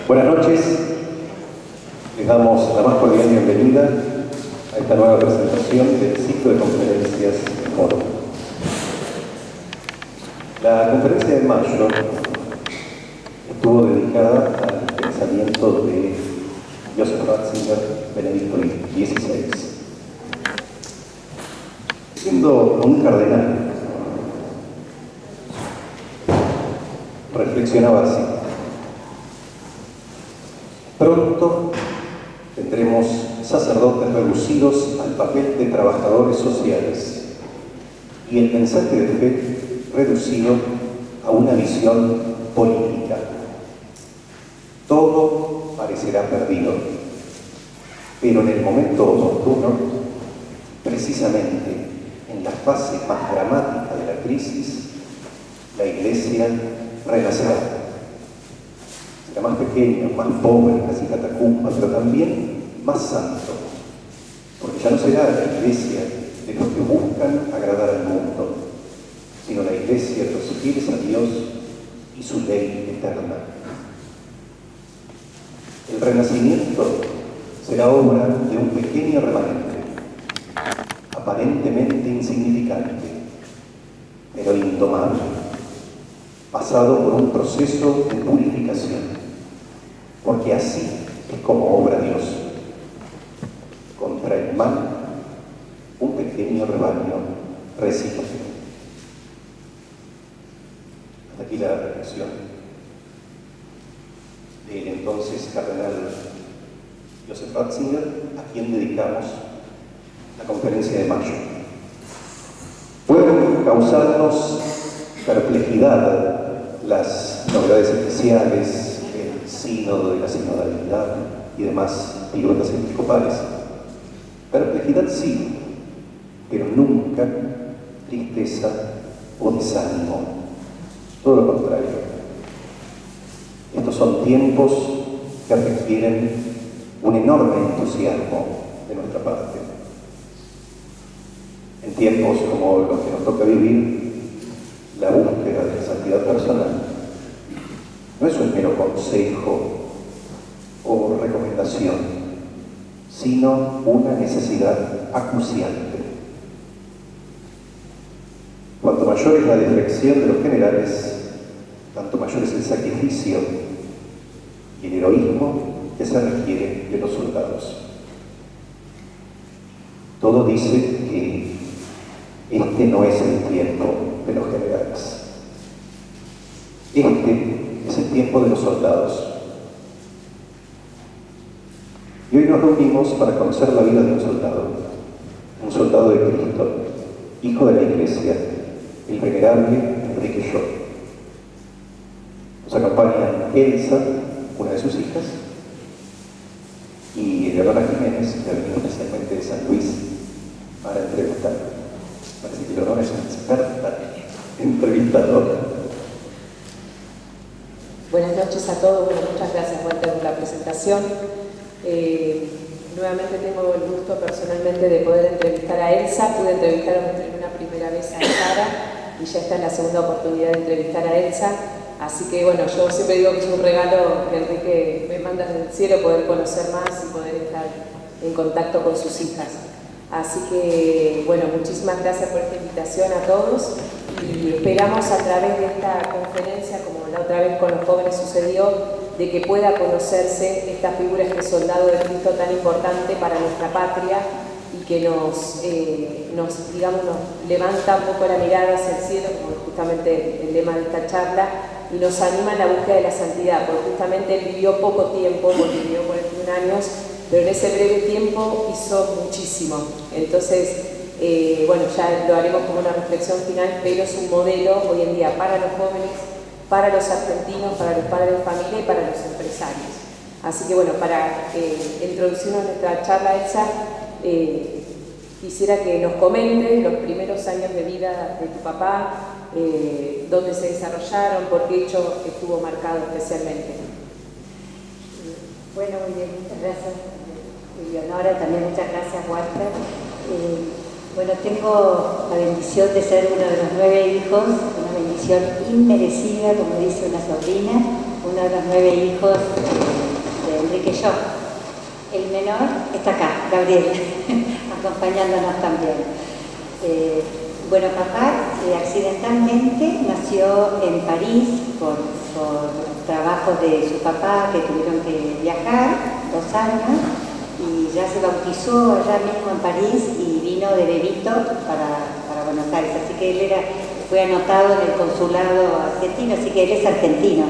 Buenas noches, les damos la más cordial bienvenida a esta nueva presentación del ciclo de conferencias Foro. La conferencia de mayo estuvo dedicada al pensamiento de Joseph Ratzinger, Benedicto XVI. Siendo un cardenal, reflexionaba así: pronto tendremos sacerdotes reducidos al papel de trabajadores sociales y el mensaje de fe reducido a una visión política. Todo parecerá perdido, pero en el momento oportuno, precisamente en la fase más dramática de la crisis, la Iglesia renacerá. Será más pequeño, más pobre, casi catacumba, pero también más santo, porque ya no será la Iglesia de los que buscan agradar al mundo, sino la Iglesia de los fieles a Dios y su ley eterna. El renacimiento será obra de un pequeño remanente, aparentemente insignificante, pero indomable, pasado por un proceso de purificación, porque así es como obra Dios. Contra el mal, un pequeño rebaño resiste. Hasta aquí la reflexión del entonces cardenal Joseph Ratzinger, a quien dedicamos la conferencia de mayo. Pueden causarnos perplejidad las novedades especiales, el sínodo de la sinodalidad y demás piruetas episcopales. Perplejidad sí, pero nunca tristeza o desánimo. Todo lo contrario. Estos son tiempos que requieren un enorme entusiasmo de nuestra parte. En tiempos como los que nos toca vivir, la búsqueda de la santidad personal no es un mero consejo o recomendación, sino una necesidad acuciante. Cuanto mayor es la deflexión de los generales, tanto mayor es el sacrificio y el heroísmo que se requiere de los soldados. Todo dice que este no es el tiempo de los generales. Este es el tiempo de los soldados. Y hoy nos reunimos para conocer la vida de un soldado de Cristo, hijo de la Iglesia, el venerable Enrique Llor. Nos acompaña Elsa, una de sus hijas, y Eleonora Jiménez, que ha venido especialmente de San Luis para entrevistar. Parece que Eleonora es una experta entrevistadora. Buenas noches a todos. Bueno, muchas gracias, Walter, por la presentación. Nuevamente tengo el gusto personalmente de poder entrevistar a Elsa. Pude entrevistar una primera vez a Sara y ya está en la segunda oportunidad de entrevistar a Elsa. Así que bueno, yo siempre digo que es un regalo que Enrique me manda del cielo poder conocer más y poder estar en contacto con sus hijas. Así que bueno, muchísimas gracias por esta invitación a todos y esperamos a través de esta conferencia, como la otra vez con los jóvenes sucedió, de que pueda conocerse esta figura, este soldado de Cristo tan importante para nuestra patria y que nos levanta un poco la mirada hacia el cielo, como justamente el lema de esta charla, y nos anima en la búsqueda de la santidad, porque justamente él vivió poco tiempo, porque vivió 41 años, pero en ese breve tiempo hizo muchísimo. Entonces, bueno, ya lo haremos como una reflexión final, pero es un modelo hoy en día para los jóvenes, para los argentinos, para los padres de familia y para los empresarios. Así que bueno, para introducirnos a nuestra charla, Elsa, quisiera que nos comente los primeros años de vida de tu papá, dónde se desarrollaron, por qué hecho estuvo marcado especialmente. Bueno, muy bien, muchas gracias, Eleonora, también muchas gracias, Walter. Bueno, tengo la bendición de ser uno de los 9 hijos, una bendición inmerecida, como dice una sobrina, uno de los 9 hijos que yo. El menor está acá, Gabriel, acompañándonos también. Bueno, papá accidentalmente nació en París por trabajo de su papá, que tuvieron que viajar 2 años, y ya se bautizó allá mismo en París y vino de bebito para Buenos Aires. Así que él fue anotado en el consulado argentino, así que él es argentino.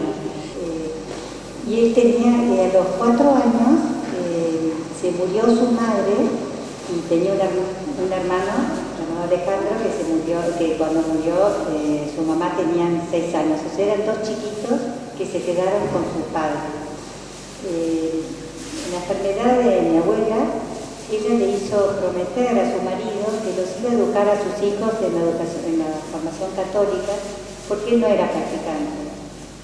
Y él tenía, a los 4 años, se murió su madre y tenía un hermano llamado Alejandro que cuando murió su mamá tenían 6 años. O sea, eran 2 chiquitos que se quedaron con su padre. En la enfermedad de mi abuela, ella le hizo prometer a su marido que los iba a educar a sus hijos en la formación católica, porque él no era practicante.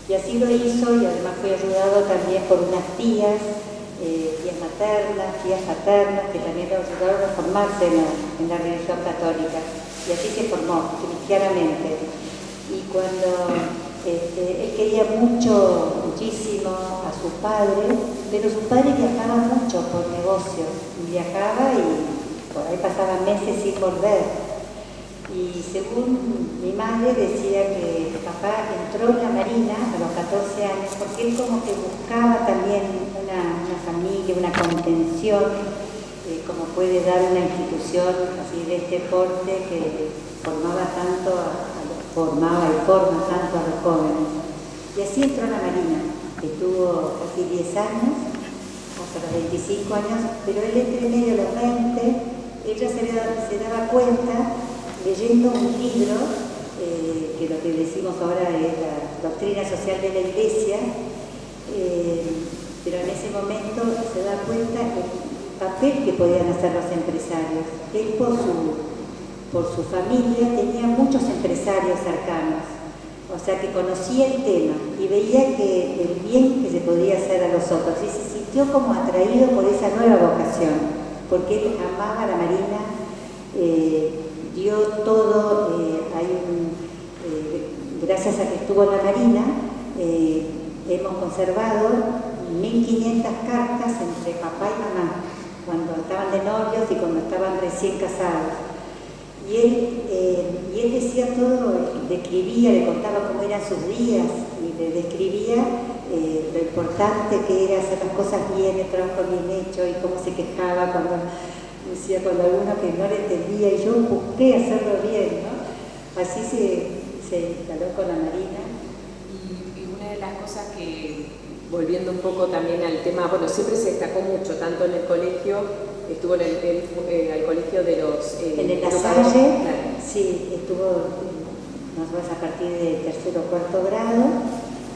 Y así lo hizo, y además fue ayudado también por unas tías maternas, tías paternas, que también lo ayudaron a formarse en la religión católica. Y así se formó cristianamente. Y cuando él quería muchísimo a su padre, pero su padre viajaba mucho por negocio. Viajaba y por ahí pasaba meses sin volver. Y según mi madre decía que papá entró en la Marina a los 14 años porque él como que buscaba también una familia, una contención, como puede dar una institución así de este porte que formaba y forma tanto a los jóvenes. Y así entró en la Marina. Estuvo casi 10 años, hasta los 25 años, pero él entre medio de los 20, ella se daba cuenta leyendo un libro, que lo que decimos ahora es la doctrina social de la Iglesia, pero en ese momento se da cuenta del papel que podían hacer los empresarios. Él por su familia tenía muchos empresarios cercanos, o sea que conocía el tema y veía que el bien que se podía hacer a los otros, y se sintió como atraído por esa nueva vocación, porque él amaba la Marina, dio todo, gracias a que estuvo en la Marina, hemos conservado 1500 cartas entre papá y mamá, cuando estaban de novios y cuando estaban recién casados. Y él decía todo, describía, le contaba cómo eran sus días y le describía lo importante que era hacer las cosas bien, el trabajo bien hecho, y cómo se quejaba cuando alguno que no le entendía, y yo busqué hacerlo bien, ¿no? Así se instaló con la Marina. Y una de las cosas que, volviendo un poco también al tema, bueno, siempre se destacó mucho, tanto en el colegio, estuvo al colegio de los... en el La Salle, claro. Sí, estuvo más o menos a partir de 3º o 4º grado,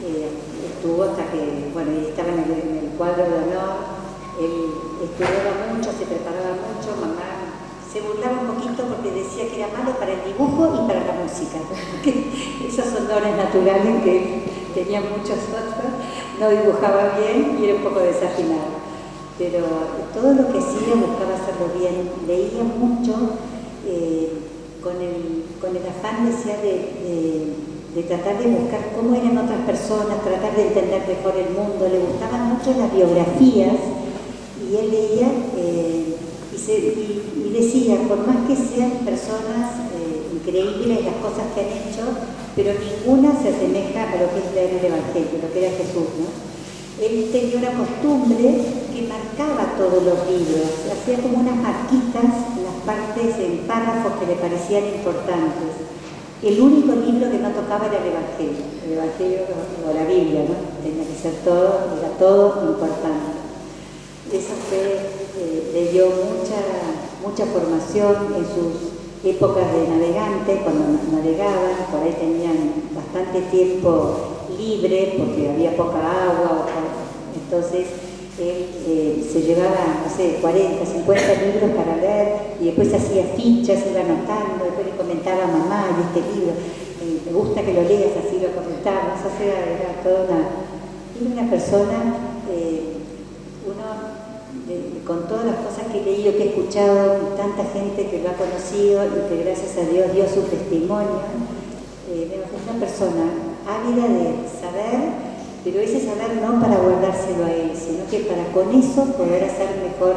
estuvo hasta que, bueno, estaba en el cuadro de honor. Él estudiaba mucho, se preparaba mucho, mamá se burlaba un poquito porque decía que era malo para el dibujo y para la música. Esos son dones naturales que él tenía muchos otros, no dibujaba bien y era un poco desafinado. Pero todo lo que hacía buscaba hacerlo bien, leía mucho, con el afán de tratar de buscar cómo eran otras personas, tratar de entender mejor el mundo. Le gustaban mucho las biografías. Y él leía y decía, por más que sean personas increíbles las cosas que han hecho, pero ninguna se asemeja a lo que es leer el Evangelio, lo que era Jesús, ¿no? Él tenía una costumbre que marcaba todos los libros, hacía como unas marquitas en las partes, en párrafos que le parecían importantes. El único libro que no tocaba era el Evangelio o la Biblia, ¿no? Tenía que ser todo, era todo importante. Eso le dio mucha formación en sus épocas de navegante, cuando navegaban, por ahí tenían bastante tiempo libre porque había poca agua, entonces él se llevaba, no sé, 40, 50 libros para leer y después hacía fichas, iba anotando, después le comentaba a mamá, y este libro, me gusta que lo leas, así lo comentaba, o sea, era toda una persona, con todas las cosas que he leído, que he escuchado, tanta gente que lo ha conocido y que gracias a Dios dio su testimonio, es una persona ávida de saber Pero ese saber no para guardárselo a él, sino que para con eso poder hacer mejor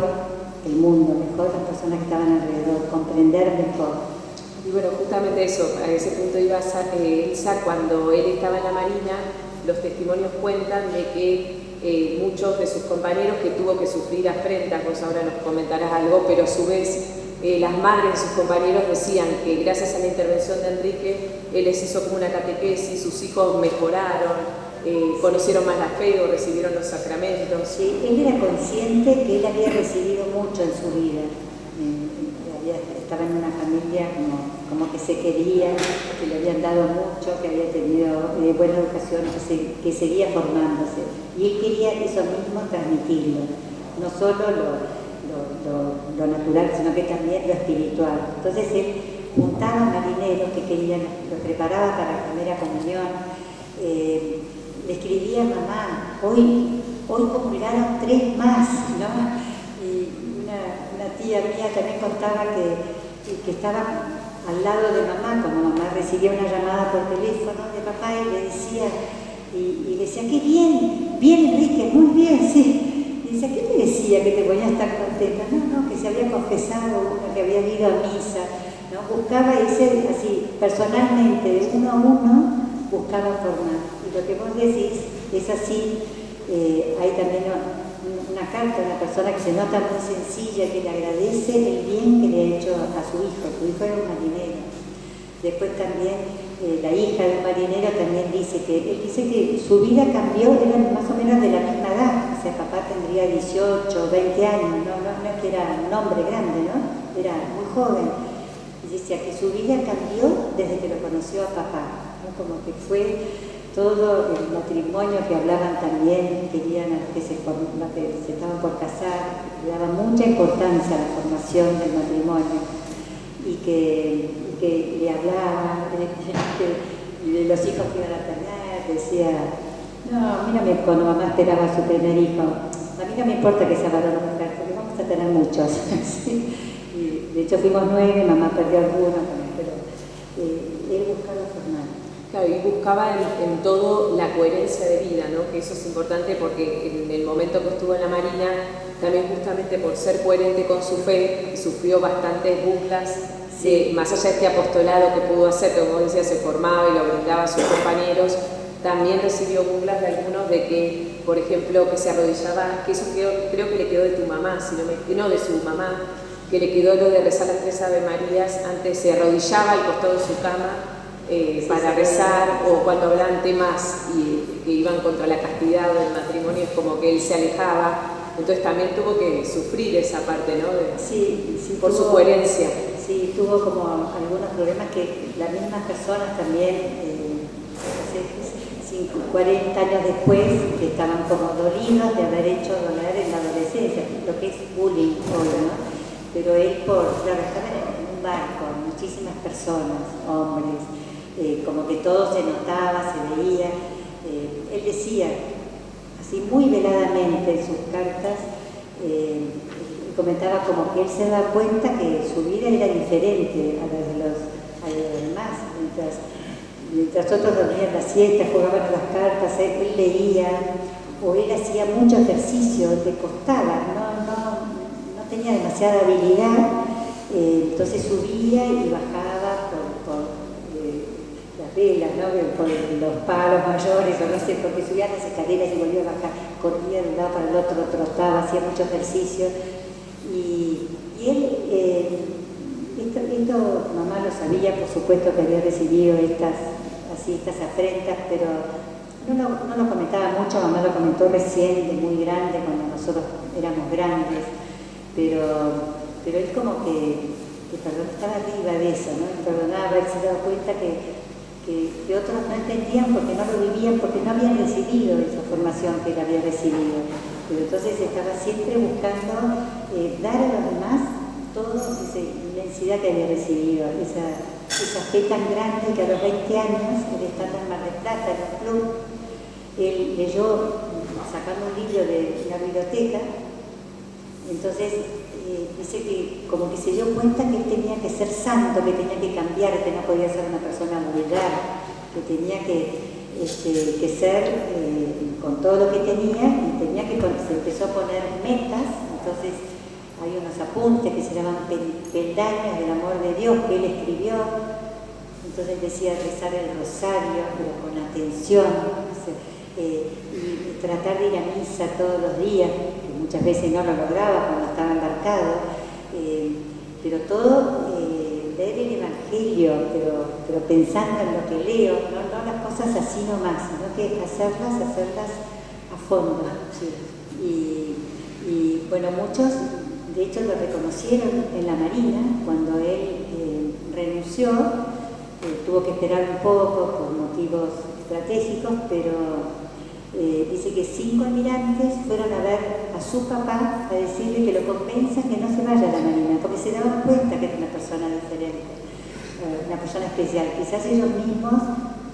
el mundo, mejor las personas que estaban alrededor, comprender mejor. Y bueno, justamente eso, a ese punto iba Elsa, cuando él estaba en la Marina, los testimonios cuentan de que muchos de sus compañeros que tuvo que sufrir afrentas, vos ahora nos comentarás algo, pero a su vez las madres de sus compañeros decían que gracias a la intervención de Enrique, él les hizo como una catequesis, sus hijos mejoraron, conocieron más la fe o recibieron los sacramentos. Sí, él era consciente que él había recibido mucho en su vida. Estaba en una familia como que se quería, que le habían dado mucho, que había tenido buena educación, que seguía formándose. Y él quería eso mismo transmitirlo, no solo lo natural, sino que también lo espiritual. Entonces él juntaba marineros que querían, los preparaba para la primera comunión. Le escribía a mamá, hoy comulgaron 3 más, ¿no? Y una tía mía también contaba que estaba al lado de mamá, cuando mamá recibía una llamada por teléfono de papá y le decía, y decía, qué bien, bien Enrique, muy bien, sí. Y decía, ¿qué te decía que te ponías tan contenta? No, que se había confesado uno, que había ido a misa, ¿no? Buscaba ese, así, personalmente, de uno a uno, buscaba formar. Y lo que vos decís es así, hay también una carta de una persona que se nota muy sencilla, que le agradece el bien que le ha hecho a su hijo era un marinero. Después también la hija de un marinero también dice que su vida cambió, eran más o menos de la misma edad, o sea, papá tendría 18, 20 años, no es que era un hombre grande, ¿no? Era muy joven. Y decía que su vida cambió desde que lo conoció a papá, ¿no? Como que fue todo el matrimonio que hablaban también, querían que se estaban por casar, le daban mucha importancia a la formación del matrimonio y que le hablaban de los hijos que iban a tener, decía, no, mírame cuando mamá esperaba a su primer hijo, a mí no me importa que sea varón o mujer, porque vamos a tener muchos. ¿Sí? Y de hecho fuimos 9, mamá perdió algunos también, pero él buscaba formar. Claro, y buscaba en todo la coherencia de vida, ¿no? Que eso es importante porque en el momento que estuvo en la Marina, también justamente por ser coherente con su fe, sufrió bastantes burlas, más allá de este apostolado que pudo hacer, que como decía, se formaba y lo brindaba a sus compañeros, también recibió burlas de algunos de que, por ejemplo, que se arrodillaba, que eso creo que le quedó de tu mamá, no de su mamá, que le quedó lo de rezar las 3 Ave Marías, antes se arrodillaba al costado de su cama, para rezar, o cuando hablaban temas que iban contra la castidad o el matrimonio, es como que él se alejaba, entonces también tuvo que sufrir esa parte, ¿no? Sí, por su coherencia. Sí, tuvo como algunos problemas que las mismas personas también, 40 años después, que estaban como dolidos de haber hecho doler en la adolescencia, lo que es bullying hoy, ¿no? Pero él, claro, estaba en un barco, muchísimas personas, hombres, como que todo se notaba, se veía. Él decía, así muy veladamente en sus cartas, comentaba como que él se daba cuenta que su vida era diferente a la de los demás. Mientras otros dormían la siesta, jugaban a las cartas, él leía, o él hacía mucho ejercicio, le costaba, no tenía demasiada habilidad, entonces subía y bajaba por las velas, ¿no? Por los palos mayores, o no sé, porque subía las escaleras y volvía a bajar, corría de un lado para el otro, trotaba, hacía mucho ejercicio. Y él, esto mamá lo sabía, por supuesto que había recibido estas afrentas, pero no lo comentaba mucho, mamá lo comentó recién, de muy grande, cuando nosotros éramos grandes, pero él como que estaba arriba de eso, ¿no? Perdonaba, él se daba cuenta que otros no entendían porque no lo vivían, porque no habían recibido esa formación que él había recibido. Pero entonces estaba siempre buscando dar a los demás toda esa inmensidad que había recibido, esa fe tan grande que a los 20 años, él estando en Mar del Plata, en un club, él leyó, sacando un libro de la biblioteca, entonces dice que como que se dio cuenta que él tenía que ser santo, que tenía que cambiar, que no podía ser una persona vulgar, que tenía que ser con todo lo que tenía, y se empezó a poner metas. Entonces hay unos apuntes que se llaman peldaños del amor de Dios que él escribió. Entonces decía rezar el rosario, pero con atención, y tratar de ir a misa todos los días, que muchas veces no lo lograba cuando estaba embarcado, pero todo leer el Evangelio, pero pensando en lo que leo, no las cosas así nomás, sino que hacerlas a fondo. Sí. Y bueno, muchos de hecho lo reconocieron en la Marina cuando él renunció. Tuvo que esperar un poco por motivos estratégicos, pero dice que 5 almirantes fueron a ver a su papá a decirle que lo convenza que no se vaya a la Marina, porque se daban cuenta que era una persona diferente, una persona especial. Quizás ellos mismos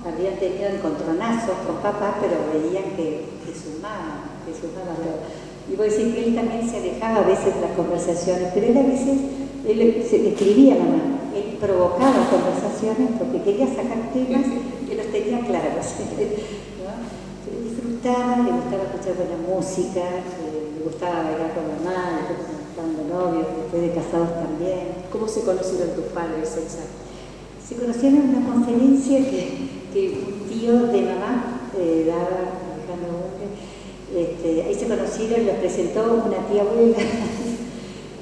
habían tenido encontronazos con papá, pero veían que sumaba todo. Y voy a decir que él también se alejaba a veces de las conversaciones, pero él a veces se escribía a mamá. Él provocaba conversaciones porque quería sacar temas que los tenía claros, ¿no? Disfrutaba, le gustaba escuchar buena música, le gustaba bailar con mamá, después cuando estaban de novios, después de casados también. ¿Cómo se conocieron tus padres, Elsa? Se conocieron en una conferencia que un tío de mamá daba, ahí se conocieron, los presentó una tía abuela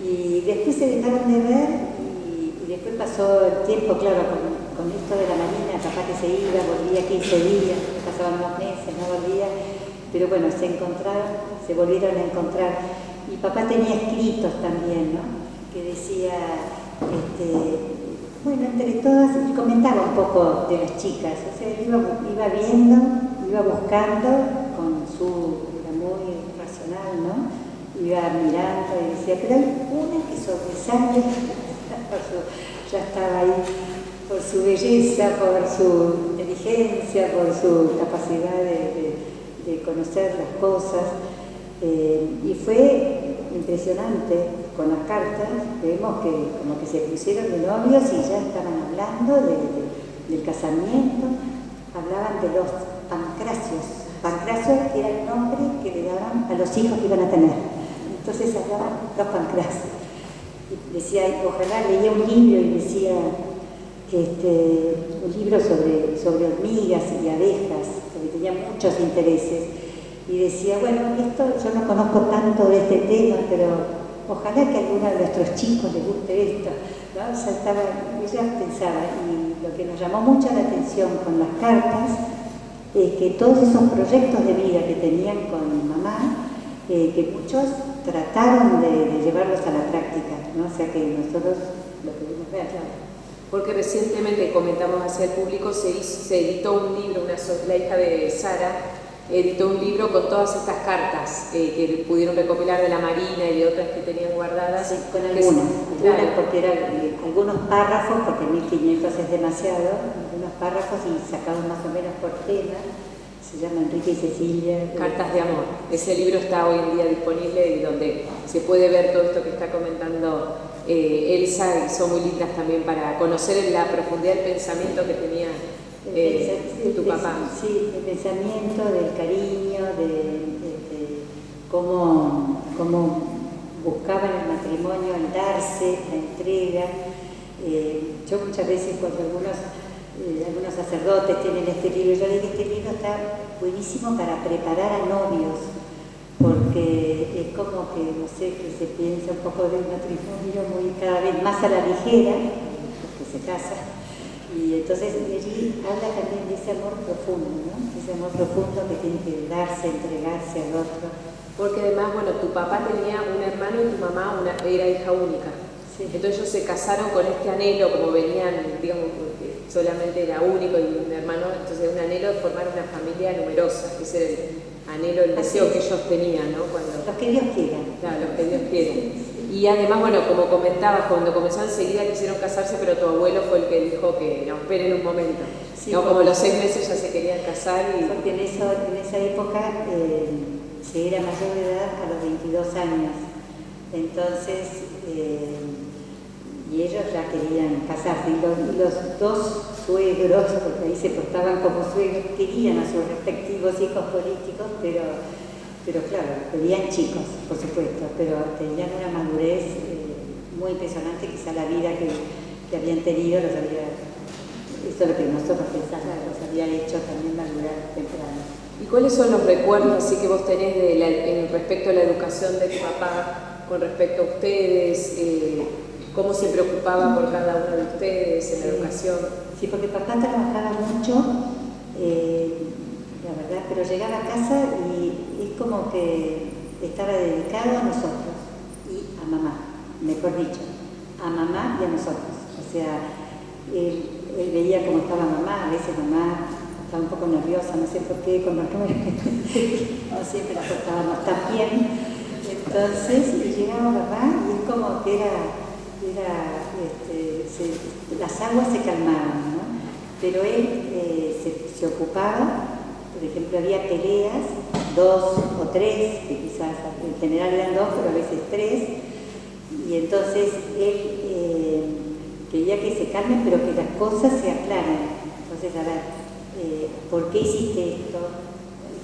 y después se dejaron de ver. Y después pasó el tiempo, claro, con esto de la Marina, papá que se iba, volvía 15 días, pasaban 2 meses, no volvía, pero bueno, se encontraron, se volvieron a encontrar. Y papá tenía escritos también, ¿no? Que decía, bueno, entre todas, comentaba un poco de las chicas, o sea, iba viendo, iba buscando, era muy racional, ¿no? Iba mirando y decía, pero hay una que sobresale. Ya estaba ahí por su belleza, por su inteligencia, por su capacidad de conocer las cosas. Y fue impresionante con las cartas. Vemos que como que se pusieron de novios y ya estaban hablando del casamiento. Hablaban de los pancracios. Pancracio era el nombre que le daban a los hijos que iban a tener. Entonces hablaban los pancracios. Y decía, ojalá leía un libro y decía un libro sobre hormigas y abejas, porque tenía muchos intereses. Y decía, bueno, yo no conozco tanto de este tema, pero ojalá que a alguno de nuestros chicos les guste esto, ¿no? Ella pensaba, y lo que nos llamó mucho la atención con las cartas es que todos esos proyectos de vida que tenían con mamá, que muchos trataron de llevarlos a la práctica, ¿no? O sea que nosotros lo pudimos ver. Porque recientemente, comentamos hacia el público, se editó un libro, la hija de Sara editó un libro con todas estas cartas que pudieron recopilar de la Marina y de otras que tenían guardadas. Sí, con algunas, porque eran algunos párrafos, porque 1500 es demasiado, algunos párrafos y sacados más o menos por tema. Se llama Enrique y Cecilia. Cartas de amor. Ese libro está hoy en día disponible y donde se puede ver todo esto que está comentando Elsa, y son muy lindas también para conocer la profundidad del pensamiento que tenía tu papá. Sí, el pensamiento, del cariño, de cómo buscaban el matrimonio, el darse, la entrega. Yo muchas veces cuando algunos sacerdotes tienen este libro, yo digo que este libro está buenísimo para preparar a novios, porque es como que, no sé, que se piensa un poco de un matrimonio cada vez más a la ligera, porque se casa, y entonces allí habla también de ese amor profundo, ¿no? Ese amor profundo que tiene que darse, entregarse al otro. Porque además, bueno, tu papá tenía un hermano y tu mamá era hija única. Sí. Entonces ellos se casaron con este anhelo, como venían, digamos, solamente era único y un hermano, entonces un anhelo de formar una familia numerosa, ese era el anhelo, el deseo que ellos tenían, ¿no? Los que Dios quiera. Claro, los que Dios quiera. Y además, bueno, como comentabas, cuando comenzaron enseguida quisieron casarse, pero tu abuelo fue el que dijo que no, esperen un momento. Sí, no, como los 6 meses ya se querían casar. Porque en esa época se era mayor de edad a los 22 años. Entonces, y ellos ya querían casarse. Y los dos suegros, porque ahí se portaban como suegros, querían a sus respectivos hijos políticos, pero claro, veían chicos, por supuesto, pero tenían una madurez muy impresionante. Quizá la vida que habían tenido eso es lo que nosotros pensamos, los había hecho también madurar temprano. ¿Y cuáles son los recuerdos así que vos tenés respecto a la educación de tu papá, con respecto a ustedes? ¿Cómo se preocupaba por cada uno de ustedes en la educación? Sí, porque papá trabajaba mucho, la verdad, pero llegaba a casa y es como que estaba dedicado a nosotros y a mamá, mejor dicho, a mamá y a nosotros. O sea, él veía cómo estaba mamá, a veces mamá estaba un poco nerviosa, no sé por qué, con los números que no siempre la portábamos tan bien. Entonces llegaba papá y es como que las aguas se calmaban, ¿no? Pero él se ocupaba, por ejemplo, había peleas, 2 o 3, que quizás en general eran 2, pero a veces 3, y entonces él quería que se calmen, pero que las cosas se aclaren. Entonces, a ver, ¿por qué hiciste esto?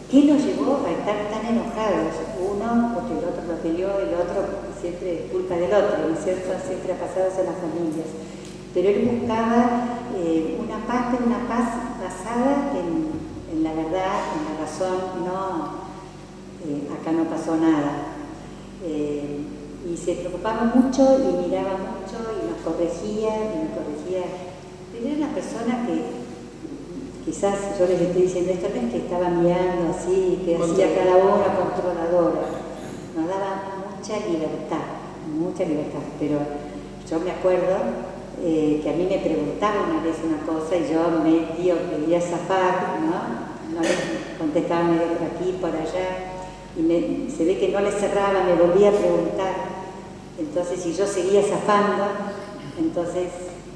¿Qué nos llevó a estar tan enojados? Uno porque el otro lo peleó, el otro porque siempre es culpa del otro, ¿no es cierto? Siempre ha pasado eso en las familias. Pero él buscaba una paz basada en la verdad, en la razón, no, acá no pasó nada. Y se preocupaba mucho y miraba mucho y nos corregía. Pero era una persona que quizás yo les estoy diciendo esto, no es que estaba mirando así, que hacía cada una controladora. Nos daba mucha libertad, pero yo me acuerdo que a mí me preguntaba una vez una cosa y yo medio quería zafar, ¿no? No le contestaba medio por aquí, por allá, y se ve que no le cerraba, me volvía a preguntar. Entonces, si yo seguía zafando, entonces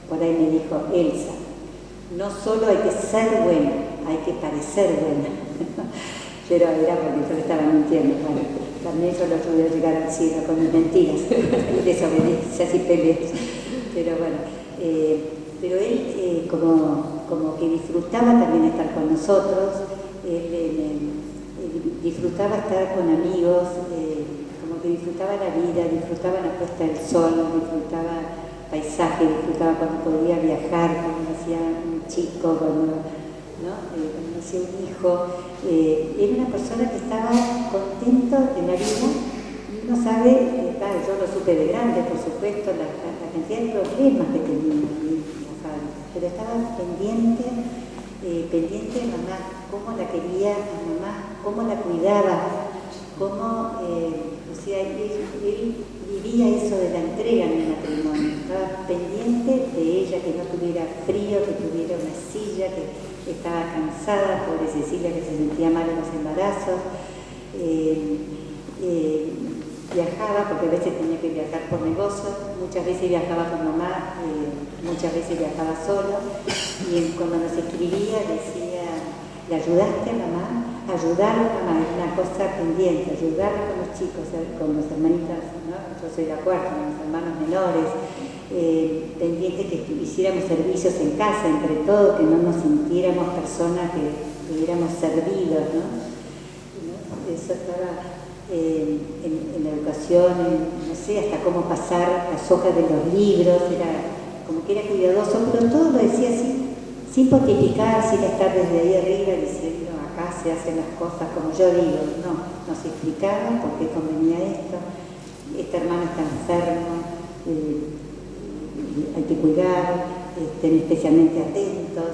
por ahí me dijo: Elsa, no solo hay que ser buena, hay que parecer buena. Pero era porque yo le estaba mintiendo. Bueno, también yo lo pude llegar al cielo con mis mentiras y desobediencias y peleas. Pero bueno, pero él como que disfrutaba también estar con nosotros, él disfrutaba estar con amigos, como que disfrutaba la vida, disfrutaba la puesta del sol, disfrutaba paisaje, disfrutaba cuando podía viajar, cuando nacía un chico, cuando nacía un hijo. Era una persona que estaba contento en la vida, y uno sabe, yo lo supe de grande, por supuesto, la cantidad de problemas que tenía la fábrica, pero estaba pendiente de mamá, cómo la quería a mamá, cómo la cuidaba, cómo, o sea, él vivía eso de la entrega en el matrimonio, estaba pendiente de ella, que no tuviera frío, que tuviera una silla, que estaba cansada, pobre Cecilia, que se sentía mal en los embarazos. Viajaba, porque a veces tenía que viajar por negocios, muchas veces viajaba con mamá, muchas veces viajaba solo, y cuando nos escribía decía: ¿le ayudaste a mamá? Ayudarla a mamá, es una cosa pendiente, ayudarla con los chicos, con las hermanitas, ¿no? Yo soy la cuarta, mis hermanos menores, pendiente que hiciéramos servicios en casa, entre todos, que no nos sintiéramos personas que estuviéramos servidos, ¿no? Eso estaba en la educación, no sé, hasta cómo pasar las hojas de los libros, era como que era cuidadoso, pero todo lo decía así, sin pontificar, sin estar desde ahí arriba diciendo: acá se hacen las cosas como yo digo. No, nos explicaba por qué convenía esto, este hermano está enfermo, hay que cuidar, estén especialmente atentos,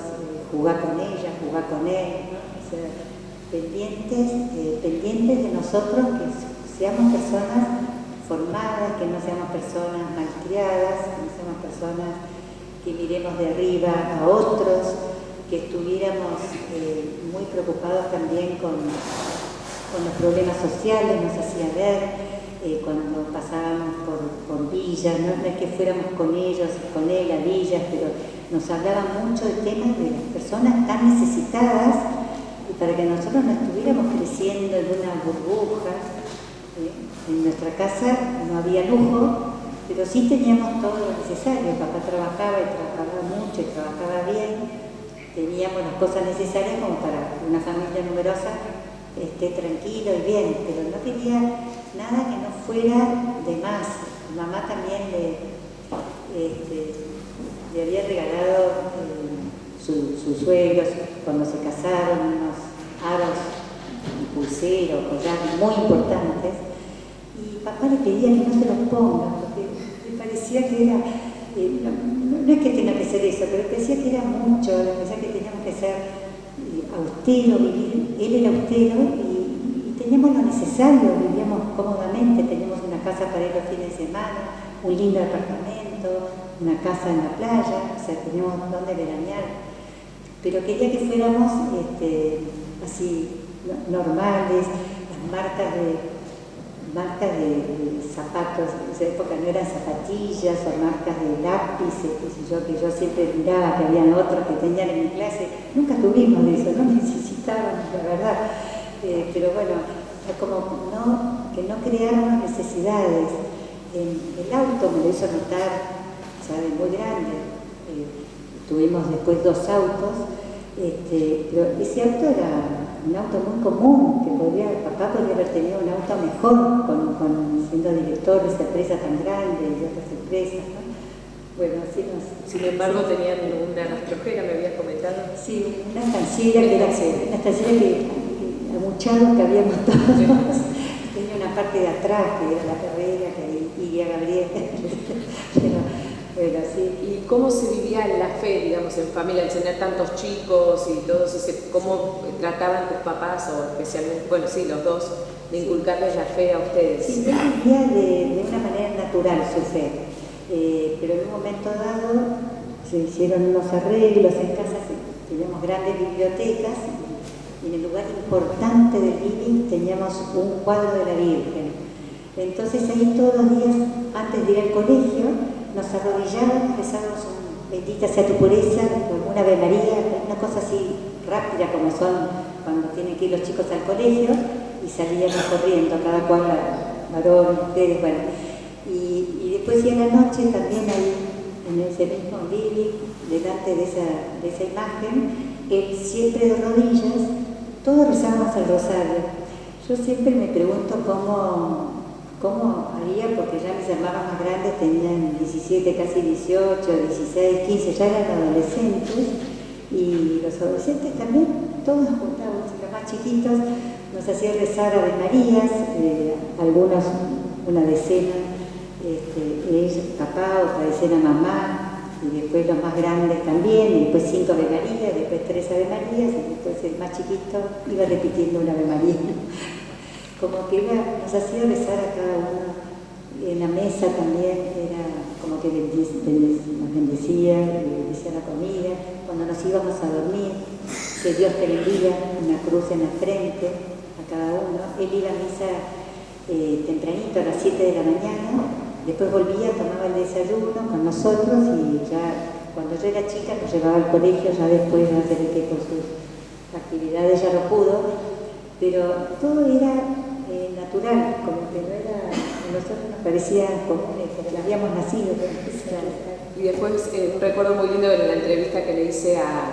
jugar con ella, jugar con él, ¿no? O sea, pendientes de nosotros, que seamos personas formadas, que no seamos personas malcriadas, que no seamos personas que miremos de arriba a otros, que estuviéramos muy preocupados también con los problemas sociales, nos hacía ver cuando pasábamos por villas, no es que fuéramos con ellos, con él a villas, pero nos hablaba mucho de temas de las personas tan necesitadas, y para que nosotros no estuviéramos creciendo en una burbuja. En nuestra casa no había lujo, pero sí teníamos todo lo necesario. necesario. Papá trabajaba y trabajaba mucho y trabajaba bien. Teníamos las cosas necesarias como para que una familia numerosa esté tranquilo y bien, pero no quería nada que no fuera de más. Mamá también le había regalado sus suegros cuando se casaron unos aros y pulseros, collares muy importantes, y papá le pedía que no se los ponga porque le parecía que era, no es que tenga que ser eso, pero parecía que era mucho, le parecía que teníamos que ser austeros, vivir. Él era austero y teníamos lo necesario, vivíamos cómodamente, teníamos una casa para ir los fines de semana, un lindo apartamento, una casa en la playa, o sea, teníamos donde veranear, pero quería que fuéramos así normales. Las marcas de zapatos en esa época no eran zapatillas o marcas de lápices, que yo siempre miraba que habían otros que tenían en mi clase. Nunca tuvimos de eso, no necesitábamos, la verdad, pero bueno, como que no creáramos necesidades. El auto me lo hizo notar ya de muy grande. Tuvimos después 2 autos, pero ese auto era un auto muy común, que papá podría haber tenido un auto mejor siendo director de esa empresa tan grande y de otras empresas, ¿no? Bueno, así nos... Sin embargo, tenían una rastrojera, me habías comentado. Sí, una estancilla que amuchados que habíamos todos. Tenía una parte de atrás que era la carrera, que iría Gabriel. Pero sí. ¿Y cómo se vivía la fe, digamos, en familia, al tener tantos chicos y todos cómo trataban tus papás, o especialmente, bueno, sí, los dos, de inculcarles la fe a ustedes? Sí, él vivía de una manera natural su fe, pero en un momento dado se hicieron unos arreglos en casa, teníamos grandes bibliotecas y en el lugar importante del living teníamos un cuadro de la Virgen. Entonces ahí todos los días, antes de ir al colegio, nos arrodillaban, rezábamos un bendita sea tu pureza, una Ave María, una cosa así rápida como son cuando tienen que ir los chicos al colegio, y salíamos corriendo, cada cual, varón, mujeres, bueno. Y después ya en la noche también ahí, en ese mismo living, delante de esa imagen, él siempre de rodillas, todos rezábamos el rosario. Yo siempre me pregunto cómo haría, porque ya mis hermanos más grandes tenían 17, casi 18, 16, 15, ya eran adolescentes, y los adolescentes también, todos nos juntábamos, los más chiquitos, nos hacían rezar Ave Marías, algunos una decena, papá, otra decena mamá, y después los más grandes también, y después 5 Ave Marías, después 3 Ave Marías, y después el más chiquito iba repitiendo una Ave María. Como que nos hacía rezar a cada uno. En la mesa también era como que nos bendecía la comida. Cuando nos íbamos a dormir, que Dios te bendiga, una cruz en la frente a cada uno. Él iba a misa tempranito, a las 7 de la mañana, después volvía, tomaba el desayuno con nosotros, y ya cuando yo era chica nos llevaba al colegio, ya después de hacer que por sus actividades ya no pudo, pero todo era natural, como que no era, a nosotros nos parecía común, porque habíamos nacido. Y después un recuerdo muy lindo de la entrevista que le hice a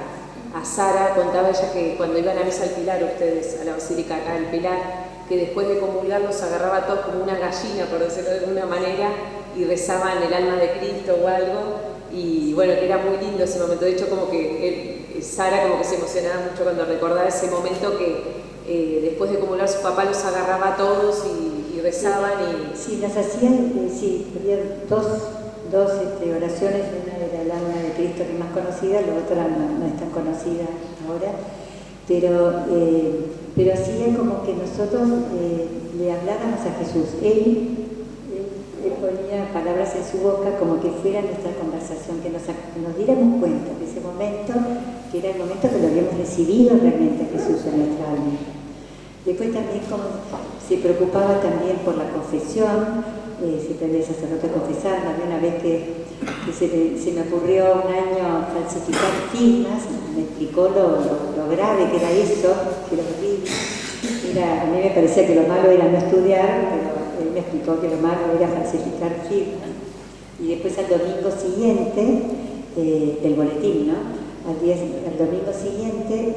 Sara, contaba ella que cuando iban a misa al Pilar, ustedes, a la Basílica acá del Pilar, que después de comulgar los agarraba todos como una gallina, por decirlo de alguna manera, y rezaban el alma de Cristo o algo, y bueno, que era muy lindo ese momento. De hecho, como que Sara como que se emocionaba mucho cuando recordaba ese momento que después de comulgar su papá los agarraba a todos y rezaban. Sí, las hacían, había dos oraciones, una era el alma de Cristo, que es más conocida, la otra no es tan conocida ahora, pero hacía como que nosotros le habláramos a Jesús. Él ponía palabras en su boca como que fuera nuestra conversación, que nos diéramos cuenta de ese momento, que era el momento que lo habíamos recibido realmente a Jesús en nuestra alma. Después también como se preocupaba también por la confesión, siempre había sacerdote confesando. Había una vez que se me ocurrió un año falsificar firmas, me explicó lo grave que era eso, que era horrible. A mí me parecía que lo malo era no estudiar, pero él me explicó que lo malo era falsificar firmas. Y después al domingo siguiente, del boletín, ¿no? Al domingo siguiente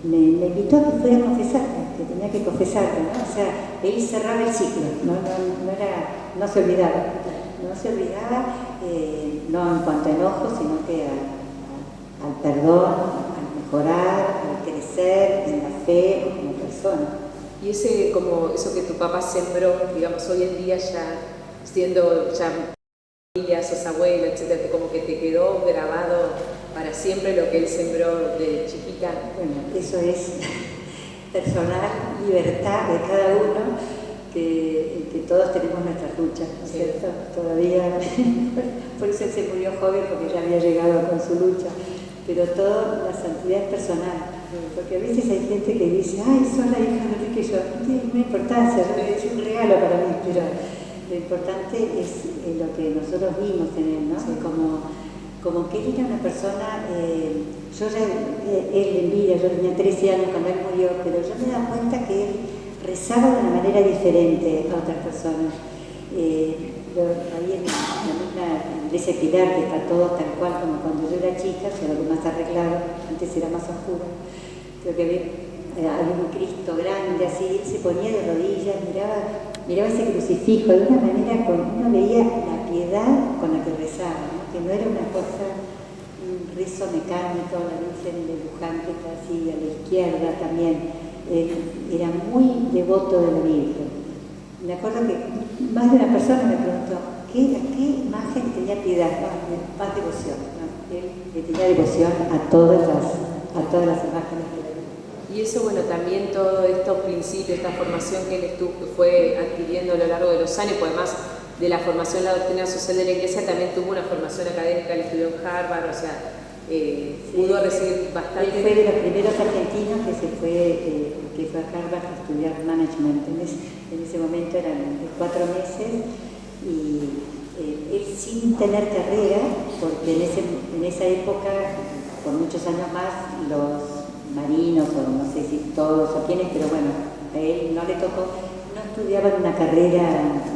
me invitó a que fuera a confesarme, que tenía que confesarme, ¿no? O sea, él cerraba el ciclo, no se olvidaba. No se olvidaba, no en cuanto a enojo, sino que al perdón, al mejorar, al crecer en la fe como persona. Y eso que tu papá sembró, digamos, hoy en día ya siendo ya familia, sos abuela, etcétera, como que te quedó grabado para siempre lo que él sembró de chiquita. Bueno, eso es personal, libertad de cada uno. Que todos tenemos nuestras luchas, ¿no es cierto? Todavía, por eso él se murió joven, porque ya había llegado con su lucha, pero toda la santidad es personal, porque a veces hay gente que dice, ay, sos la hija de Enrique, yo no tiene ninguna importancia, es un regalo para mí, pero lo importante es lo que nosotros vimos en él, ¿no? Sí. Como que él era una persona, él en vida, yo tenía 13 años cuando él murió, pero yo me daba cuenta que él rezaba de una manera diferente a otras personas. Ahí en la misma iglesia Pilar, que está todo tal cual como cuando yo era chica, solo que más arreglado, antes era más oscuro. Creo que había un Cristo grande, así, él se ponía de rodillas, miraba ese crucifijo, de una manera como uno veía la piedad con la que rezaba, ¿no? Que no era una cosa, un rezo mecánico, la Virgen de Luján que está así a la izquierda también. Era muy devoto de la Virgen. Me acuerdo que más de una persona me preguntó ¿a qué imagen tenía piedad? Más devoción, ¿no? Él le tenía devoción a todas las imágenes de la Virgen. Y eso, bueno, también todos estos principios, esta formación que él fue adquiriendo a lo largo de los años, pues además de la formación en la doctrina social de la Iglesia, también tuvo una formación académica, él estudió en Harvard, o sea, pudo recibir bastante. Él fue de los primeros argentinos que fue a Harvard a estudiar management. En ese momento eran 4 meses y él sin tener carrera, porque en esa época, por muchos años más, los marinos, o no sé si todos o quiénes, pero bueno, a él no le tocó, no estudiaban una carrera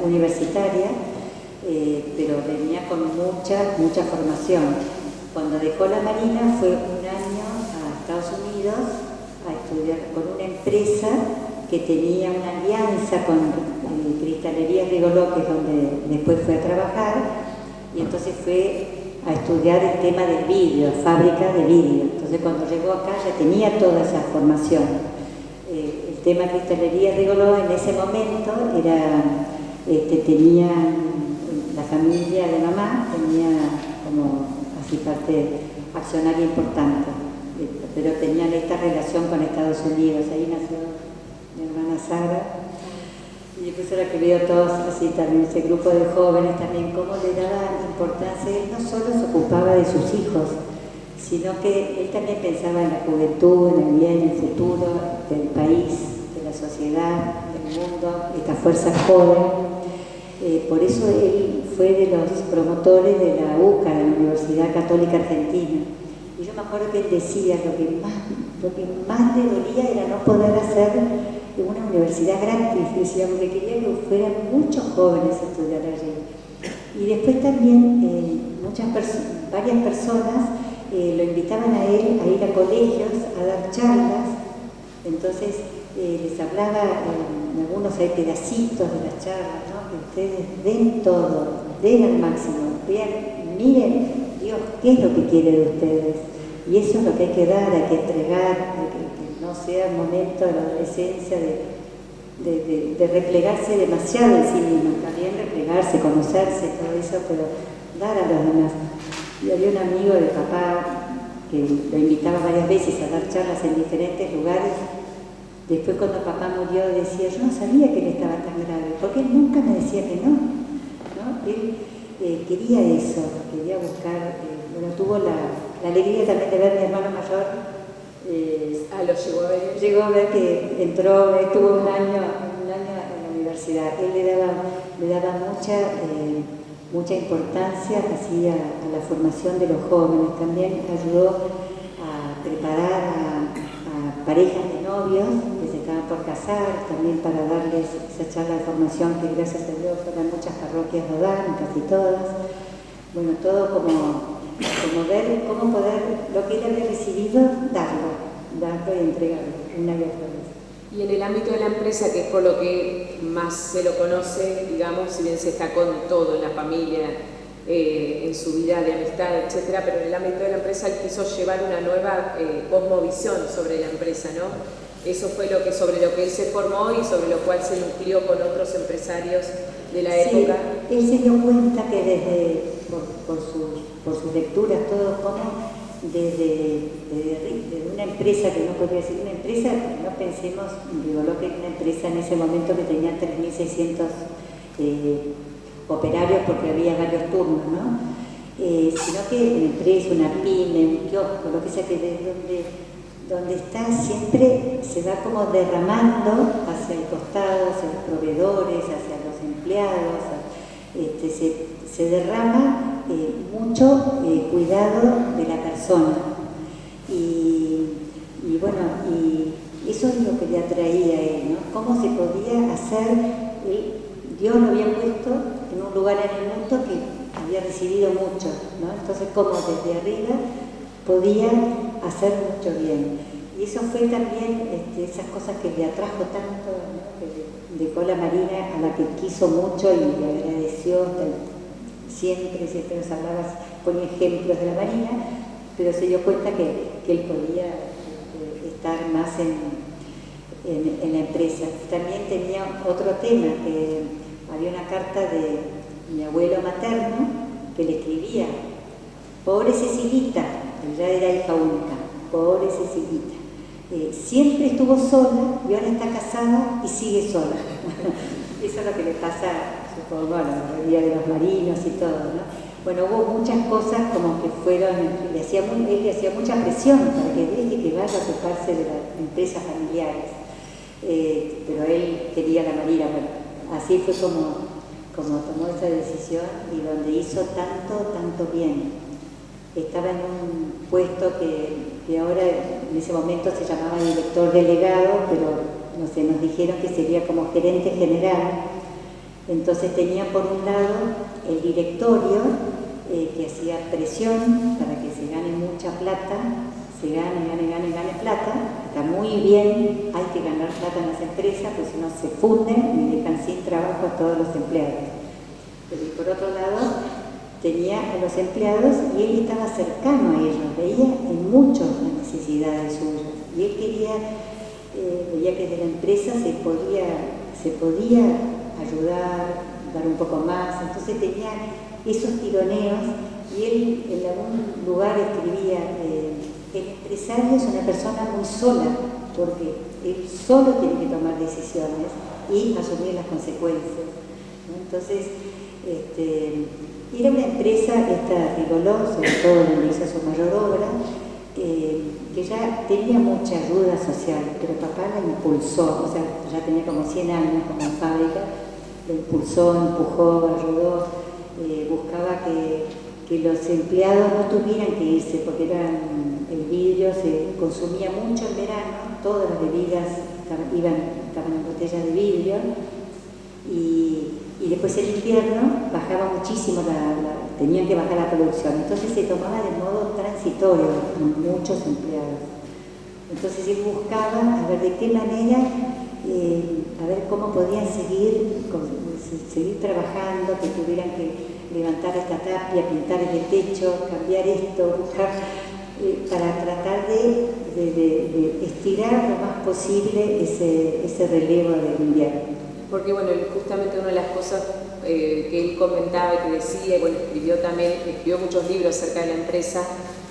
universitaria, pero venía con mucha formación. Cuando dejó la Marina fue un año a Estados Unidos a estudiar con una empresa que tenía una alianza con Cristalería Rigoló, que es donde después fue a trabajar, y entonces fue a estudiar el tema del vidrio, fábrica de vidrio. Entonces cuando llegó acá ya tenía toda esa formación. El tema Cristalería Rigoló en ese momento tenía la familia de mamá, tenía como así parte accionaria importante, pero tenían esta relación con Estados Unidos. Ahí nació mi hermana Sara, y después ahora que veo todos así también ese grupo de jóvenes también, cómo le daba importancia. Él no solo se ocupaba de sus hijos, sino que él también pensaba en la juventud, en el bien, en el futuro del país, de la sociedad, del mundo, esta fuerza joven. Por eso él fue de los promotores de la UCA, de la Universidad Católica Argentina. Y yo me acuerdo que él decía, lo que más le dolía era no poder hacer una universidad gratis, decía, porque quería que fueran muchos jóvenes a estudiar allí. Y después también varias personas lo invitaban a él a ir a colegios, a dar charlas. Entonces les hablaba, en algunos hay pedacitos de las charlas, ¿no? Que ustedes den todo, den al máximo, vean, miren, Dios, ¿qué es lo que quiere de ustedes? Y eso es lo que hay que dar, hay que entregar, que no sea el momento de la adolescencia de replegarse demasiado en sí mismo, también replegarse, conocerse, todo eso, pero dar a los demás. Y había un amigo de papá que lo invitaba varias veces a dar charlas en diferentes lugares. Después cuando papá murió decía, yo no sabía que él estaba tan grave, porque él nunca me decía que no. Él quería eso, quería buscar, tuvo la alegría también de ver a mi hermano mayor. Lo llegó a ver. Llegó a ver que estuvo un año en la universidad. Él le daba mucha importancia así a la formación de los jóvenes. También ayudó a preparar a parejas de novios que se estaban por casar, también para darles esa charla de formación que gracias a Dios ahora muchas parroquias lo dan, casi todas. Bueno, todo como ver cómo poder, lo que él había recibido, darlo y entregarlo una y otra vez. Y en el ámbito de la empresa, que es por lo que más se lo conoce, digamos, si bien se está con todo en la familia, en su vida de amistad, etcétera, pero en el ámbito de la empresa él quiso llevar una nueva cosmovisión sobre la empresa, ¿no? Eso fue sobre lo que él se formó y sobre lo cual se nucleó con otros empresarios de la época. Él se dio cuenta que por sus lecturas, todo como desde una empresa, que no podría decir una empresa, no pensemos, digo, lo que una empresa en ese momento que tenía 3.600 operarios porque había varios turnos, ¿no? Sino que una empresa, una pyme, un kiosco, lo que sea, que donde está siempre se va como derramando hacia el costado, hacia los proveedores, hacia los empleados, se derrama mucho cuidado de la persona. Y bueno, y eso es lo que le atraía a él, ¿no? Cómo se podía hacer, Dios lo había puesto en un lugar en el mundo que había recibido mucho, ¿no? Entonces, como desde arriba podía hacer mucho bien. Y eso fue también esas cosas que le atrajo tanto, ¿no? Que dejó la Marina, a la que quiso mucho y le agradeció siempre nos hablaba, ponía ejemplos de la Marina, pero se dio cuenta que él podía estar más en la empresa. También tenía otro tema, que había una carta de mi abuelo materno que le escribía: pobre Cecilita, ella era hija única, pobre Cecilita, siempre estuvo sola y ahora está casada y sigue sola. Eso es lo que le pasa, supongo, a la mayoría de los marinos y todo, ¿no? Bueno, hubo muchas cosas como que fueron, él le hacía mucha presión para que deje que vaya a ocuparse de las empresas familiares, pero él quería la Marina. Bueno, así fue como tomó esa decisión y donde hizo tanto bien. Estaba en un puesto que ahora en ese momento se llamaba director delegado, pero no sé, nos dijeron que sería como gerente general. Entonces tenía por un lado el directorio que hacía presión para que se gane mucha plata, se gane plata. Está muy bien, hay que ganar plata en las empresas, pues si no se funden y dejan sin trabajo a todos los empleados. Pero por otro lado tenía a los empleados y él estaba cercano a ellos, veía en muchos las necesidades suyas y él veía que de la empresa se podía ayudar, dar un poco más. Entonces tenía esos tironeos y él en algún lugar escribía: el empresario es una persona muy sola porque él solo tiene que tomar decisiones y asumir las consecuencias, ¿no? Entonces era una empresa, esta Rigoló, sobre todo donde hizo su mayor obra, que ya tenía mucha ayuda social, pero papá la impulsó, o sea, ya tenía como 100 años como en fábrica, lo impulsó, empujó, ayudó, buscaba que los empleados no tuvieran que irse, porque el vidrio se consumía mucho en verano, todas las bebidas estaban en botellas de vidrio, y después el invierno bajaba muchísimo, tenían que bajar la producción, entonces se tomaba de modo transitorio con muchos empleados. Entonces él buscaba a ver de qué manera, a ver cómo podían seguir trabajando, que tuvieran que levantar esta tapia, pintar el techo, cambiar esto, buscar, para tratar de estirar lo más posible ese relevo del invierno. Porque bueno, justamente una de las cosas que él comentaba y que decía, y bueno, escribió muchos libros acerca de la empresa,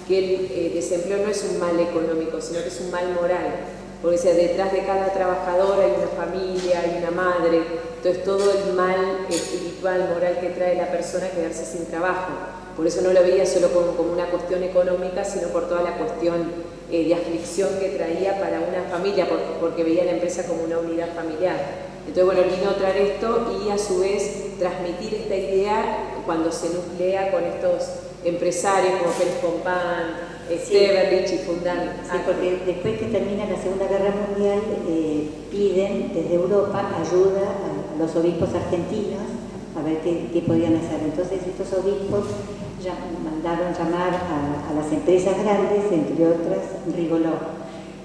que el desempleo no es un mal económico, sino que es un mal moral. Porque detrás de cada trabajador hay una familia, hay una madre, entonces todo el mal espiritual, moral que trae la persona quedarse sin trabajo. Por eso no lo veía solo como una cuestión económica, sino por toda la cuestión de aflicción que traía para una familia, porque veía la empresa como una unidad familiar. Entonces, bueno, vino a traer esto y a su vez transmitir esta idea cuando se nuclea con estos empresarios como Pérez Pompán, Esteberlich y fundan. Sí, porque después que termina la Segunda Guerra Mundial piden desde Europa ayuda a los obispos argentinos a ver qué podían hacer. Entonces estos obispos mandaron llamar a las empresas grandes, entre otras Rigolot.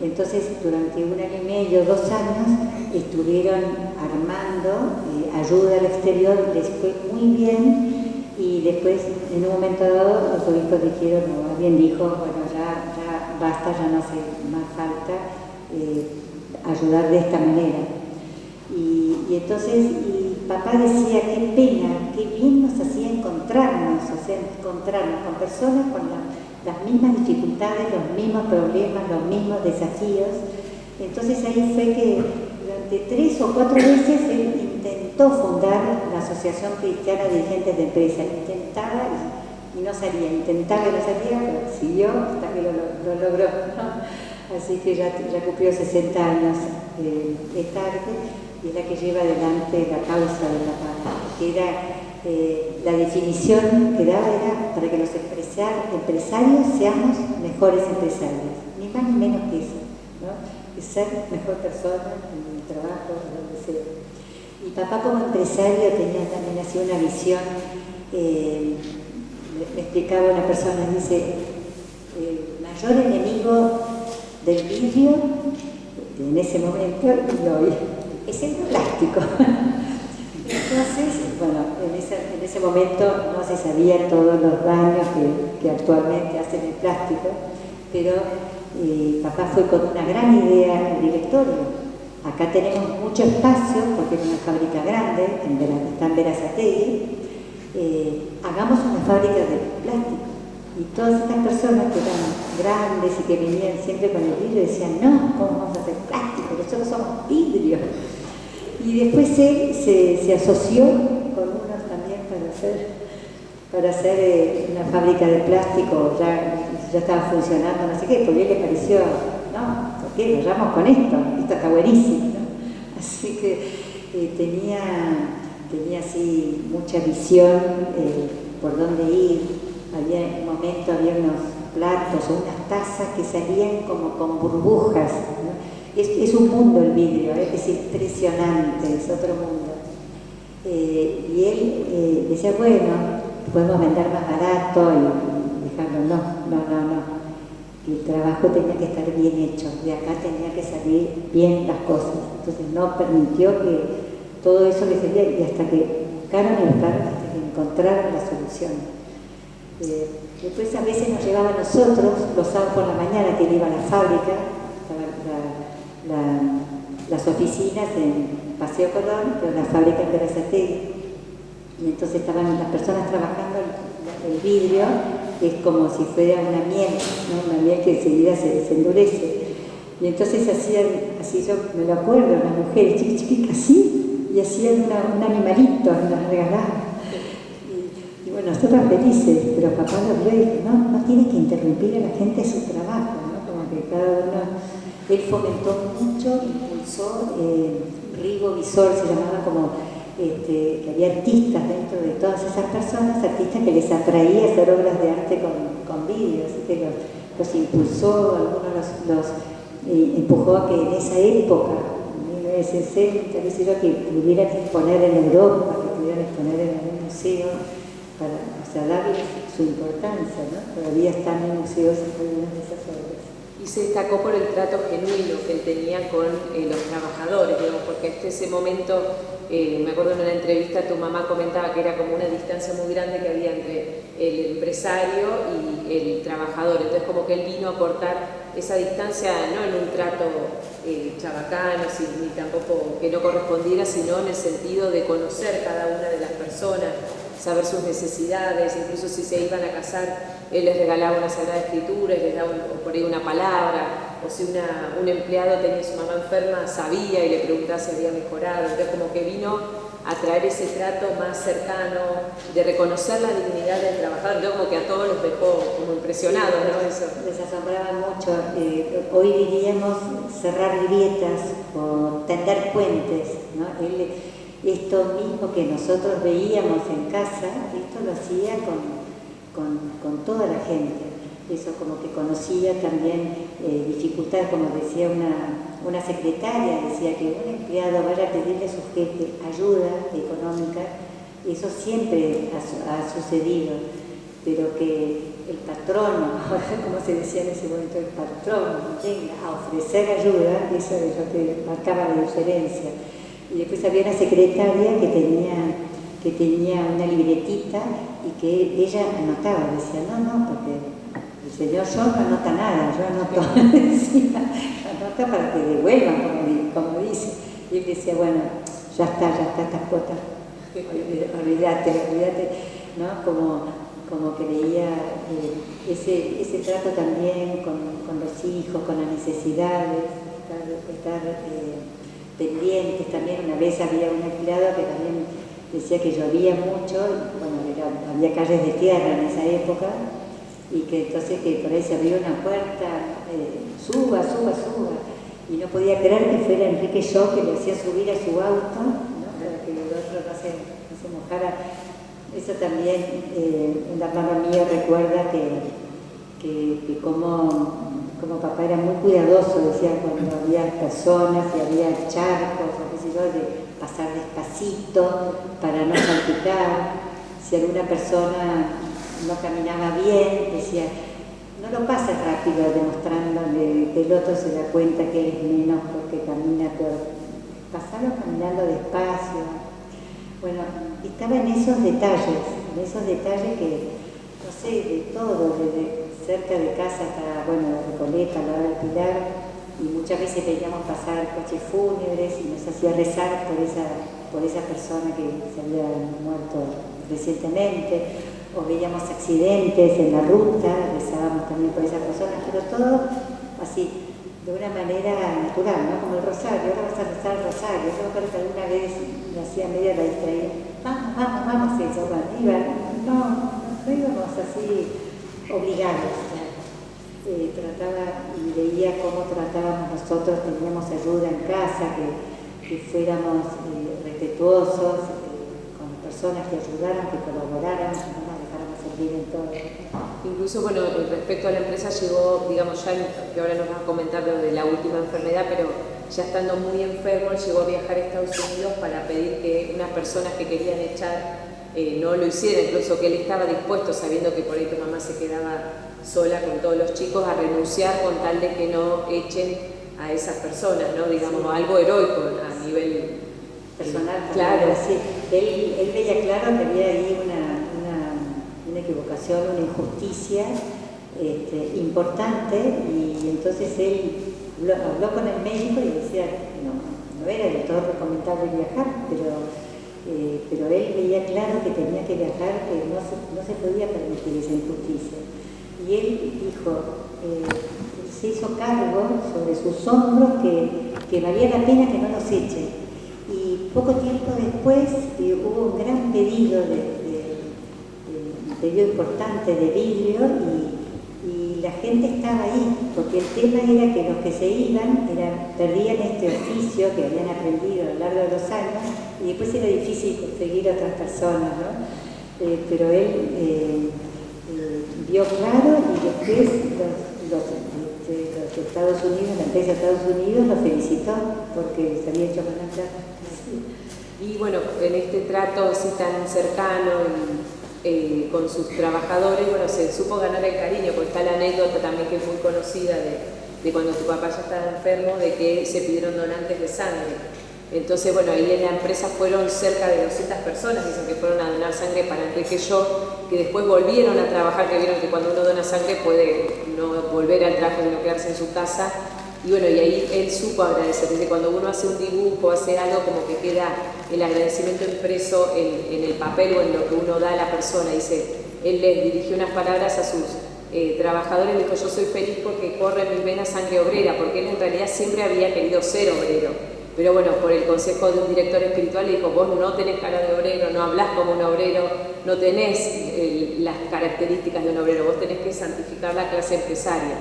Entonces durante 1 año y medio, 2 años, estuvieron armando ayuda al exterior, les fue muy bien. Y después, en un momento dado, los obispos dijeron, o alguien dijo, bueno, ya basta, ya no hace más falta ayudar de esta manera. Y entonces, papá decía, qué pena, qué bien nos hacía encontrarnos con personas con las mismas dificultades, los mismos problemas, los mismos desafíos. Entonces ahí fue que durante 3 o 4 veces él intentó fundar la Asociación Cristiana de Dirigentes de Empresas. Intentaba y no salía, intentaba y no salía, pero siguió hasta que lo logró, ¿no? Así que ya cumplió 60 años de tarde y es la que lleva adelante la causa de papá, que era la definición que daba era para que los empresarios seamos mejores empresarios, ni más ni menos que eso, ¿no? Que ser mejor persona en el trabajo, donde sea. Y papá como empresario tenía también así una visión, me explicaba una persona, dice, el mayor enemigo del vidrio en ese momento y hoy es el plástico. Entonces, bueno, en ese momento no se sabía todos los daños que actualmente hacen el plástico, pero papá fue con una gran idea al directorio. Acá tenemos mucho espacio porque es una fábrica grande, está en Berazategui. Hagamos una fábrica de plástico. Y todas estas personas que eran grandes y que venían siempre con el vidrio decían, no, ¿cómo vamos a hacer plástico? Nosotros somos vidrio. Y después él se asoció con unos también para hacer una fábrica de plástico, ya estaba funcionando, no sé qué, porque a él le pareció, no, ¿por qué? Nos vamos con esto está buenísimo, ¿no? Así que tenía así mucha visión por dónde ir. En un momento había unos platos o unas tazas que salían como con burbujas, ¿no? Es un mundo el vidrio, es impresionante, es otro mundo. Y él decía, bueno, podemos vender más barato y dejarlo, no. El trabajo tenía que estar bien hecho, de acá tenía que salir bien las cosas. Entonces no permitió que todo eso le saliera y hasta que buscaron hasta que encontraron la solución. Después a veces nos llevaba a nosotros, los sábados por la mañana que él iba a la fábrica, las oficinas en Paseo Colón, pero la fábrica en Berazategui. Y entonces estaban las personas trabajando el vidrio, que es como si fuera una miel, ¿no? Una miel que enseguida se endurece. Y entonces hacían, así yo me lo acuerdo, las mujeres chiquitas así, y hacían un animalito, nos regalaban. Y bueno, nosotros felices, pero papá lo vio y dijo, no tiene que interrumpir a la gente su trabajo, ¿no? Como que cada uno, él fomentó mucho, impulsó, Rigo Visor se llamaba como, que había artistas dentro de todas esas personas, artistas que les atraía hacer obras de arte con vídeo, así que los impulsó, algunos los empujó a que en esa época, en 1960, que pudieran exponer en Europa, que pudieran exponer en algún museo, para darles su importancia, ¿no? Todavía están en museos algunas de esas obras. Y se destacó por el trato genuino que él tenía con los trabajadores, digamos, porque hasta ese momento, me acuerdo en una entrevista, tu mamá comentaba que era como una distancia muy grande que había entre el empresario y el trabajador, entonces como que él vino a cortar esa distancia, no en un trato chabacano, ni tampoco que no correspondiera, sino en el sentido de conocer cada una de las personas, saber sus necesidades, incluso si se iban a casar, él les regalaba una Sagrada Escritura, les daba por ahí una palabra, o si un empleado tenía a su mamá enferma, sabía y le preguntaba si había mejorado. Entonces como que vino a traer ese trato más cercano, de reconocer la dignidad del trabajador. Entonces como que a todos los dejó como impresionados, ¿no? Eso. Les asombraba mucho. Hoy diríamos cerrar grietas o tender puentes, ¿no? Esto mismo que nosotros veíamos en casa, esto lo hacía con toda la gente. Eso como que conocía también dificultades, como decía una secretaria, decía que un empleado vaya a pedirle a su jefe ayuda económica, eso siempre ha sucedido, pero que el patrono, como se decía en ese momento, el patrono venga a ofrecer ayuda, eso es lo que marcaba la diferencia. Y después había una secretaria que tenía una libretita y que ella anotaba, decía, no, porque el señor John no anota nada, yo anoto, decía, anota para que devuelvan, como dice. Y él decía, bueno, ya está estas cuotas, olvídate, ¿no? Como que veía ese trato también con los hijos, con las necesidades, estar pendientes. También una vez había un empleado que también decía que llovía mucho, bueno, había calles de tierra en esa época, y que entonces que por ahí se abrió una puerta, suba, y no podía creer que fuera Enrique Shaw que le hacía subir a su auto, ¿no? Para que el otro no se mojara. Eso también, un hermano mío recuerda que como papá era muy cuidadoso, decía, cuando había personas y había charcos, o qué sé yo, de pasar despacito para no salpicar. Si alguna persona no caminaba bien, decía, no lo pases rápido, demostrándole que el otro se da cuenta que eres menos porque camina peor. Pasalo caminando despacio. Bueno, estaba en esos detalles que, no sé, de todo, desde cerca de casa hasta, bueno, la Recoleta, la hora del Pilar, y muchas veces veíamos pasar coches fúnebres y nos hacía rezar por esa persona que se había muerto recientemente, o veíamos accidentes en la ruta, rezábamos también por esas personas, pero todo así, de una manera natural, ¿no? Como el rosario, ahora vas a rezar el rosario. Yo creo que alguna vez me hacía medio la distraída, vamos, eso, no íbamos así obligados. Trataba y veía cómo tratábamos nosotros, teníamos ayuda en casa, que fuéramos respetuosos con personas que ayudaran, que colaboraran, que no nos dejáramos servir en todo. Incluso, bueno, respecto a la empresa llegó, digamos, ya que ahora nos vas a comentar lo de la última enfermedad, pero ya estando muy enfermo, llegó a viajar a Estados Unidos para pedir que unas personas que querían echar no lo hicieran, incluso que él estaba dispuesto, sabiendo que por ahí tu mamá se quedaba sola con todos los chicos, a renunciar con tal de que no echen a esas personas, ¿no? Digamos, algo heroico a nivel personal. Claro. Sí. Él veía claro que había ahí una equivocación, una injusticia importante, y entonces él habló con el médico y decía, no era del todo recomendable viajar, pero él veía claro que tenía que viajar, que no se podía permitir esa injusticia. Y él dijo, se hizo cargo sobre sus hombros que valía la pena que no los echen. Y poco tiempo después hubo un gran pedido importante de vidrio, y la gente estaba ahí, porque el tema era que los que se iban perdían este oficio que habían aprendido a lo largo de los años, y después era difícil conseguir otras personas, ¿no? Pero él vio claro, y después los Estados Unidos, la empresa de Estados Unidos lo felicitó porque se había hecho con la plata. Y bueno, en este trato así tan cercano con sus trabajadores, bueno, se supo ganar el cariño, porque está la anécdota también que es muy conocida de cuando tu papá ya estaba enfermo, de que se pidieron donantes de sangre. Entonces, bueno, ahí en la empresa fueron cerca de 200 personas, dicen que fueron a donar sangre para Enrique Shaw, que después volvieron a trabajar, que vieron que cuando uno dona sangre puede no volver al trabajo, sino quedarse en su casa. Y bueno, y ahí él supo agradecer, desde cuando uno hace un dibujo, hace algo, como que queda el agradecimiento impreso en el papel o en lo que uno da a la persona. Dice, él les dirigió unas palabras a sus trabajadores, dijo, yo soy feliz porque corre en mis venas sangre obrera, porque él en realidad siempre había querido ser obrero. Pero bueno, por el consejo de un director espiritual le dijo, vos no tenés cara de obrero, no hablás como un obrero, no tenés las características de un obrero, vos tenés que santificar la clase empresaria.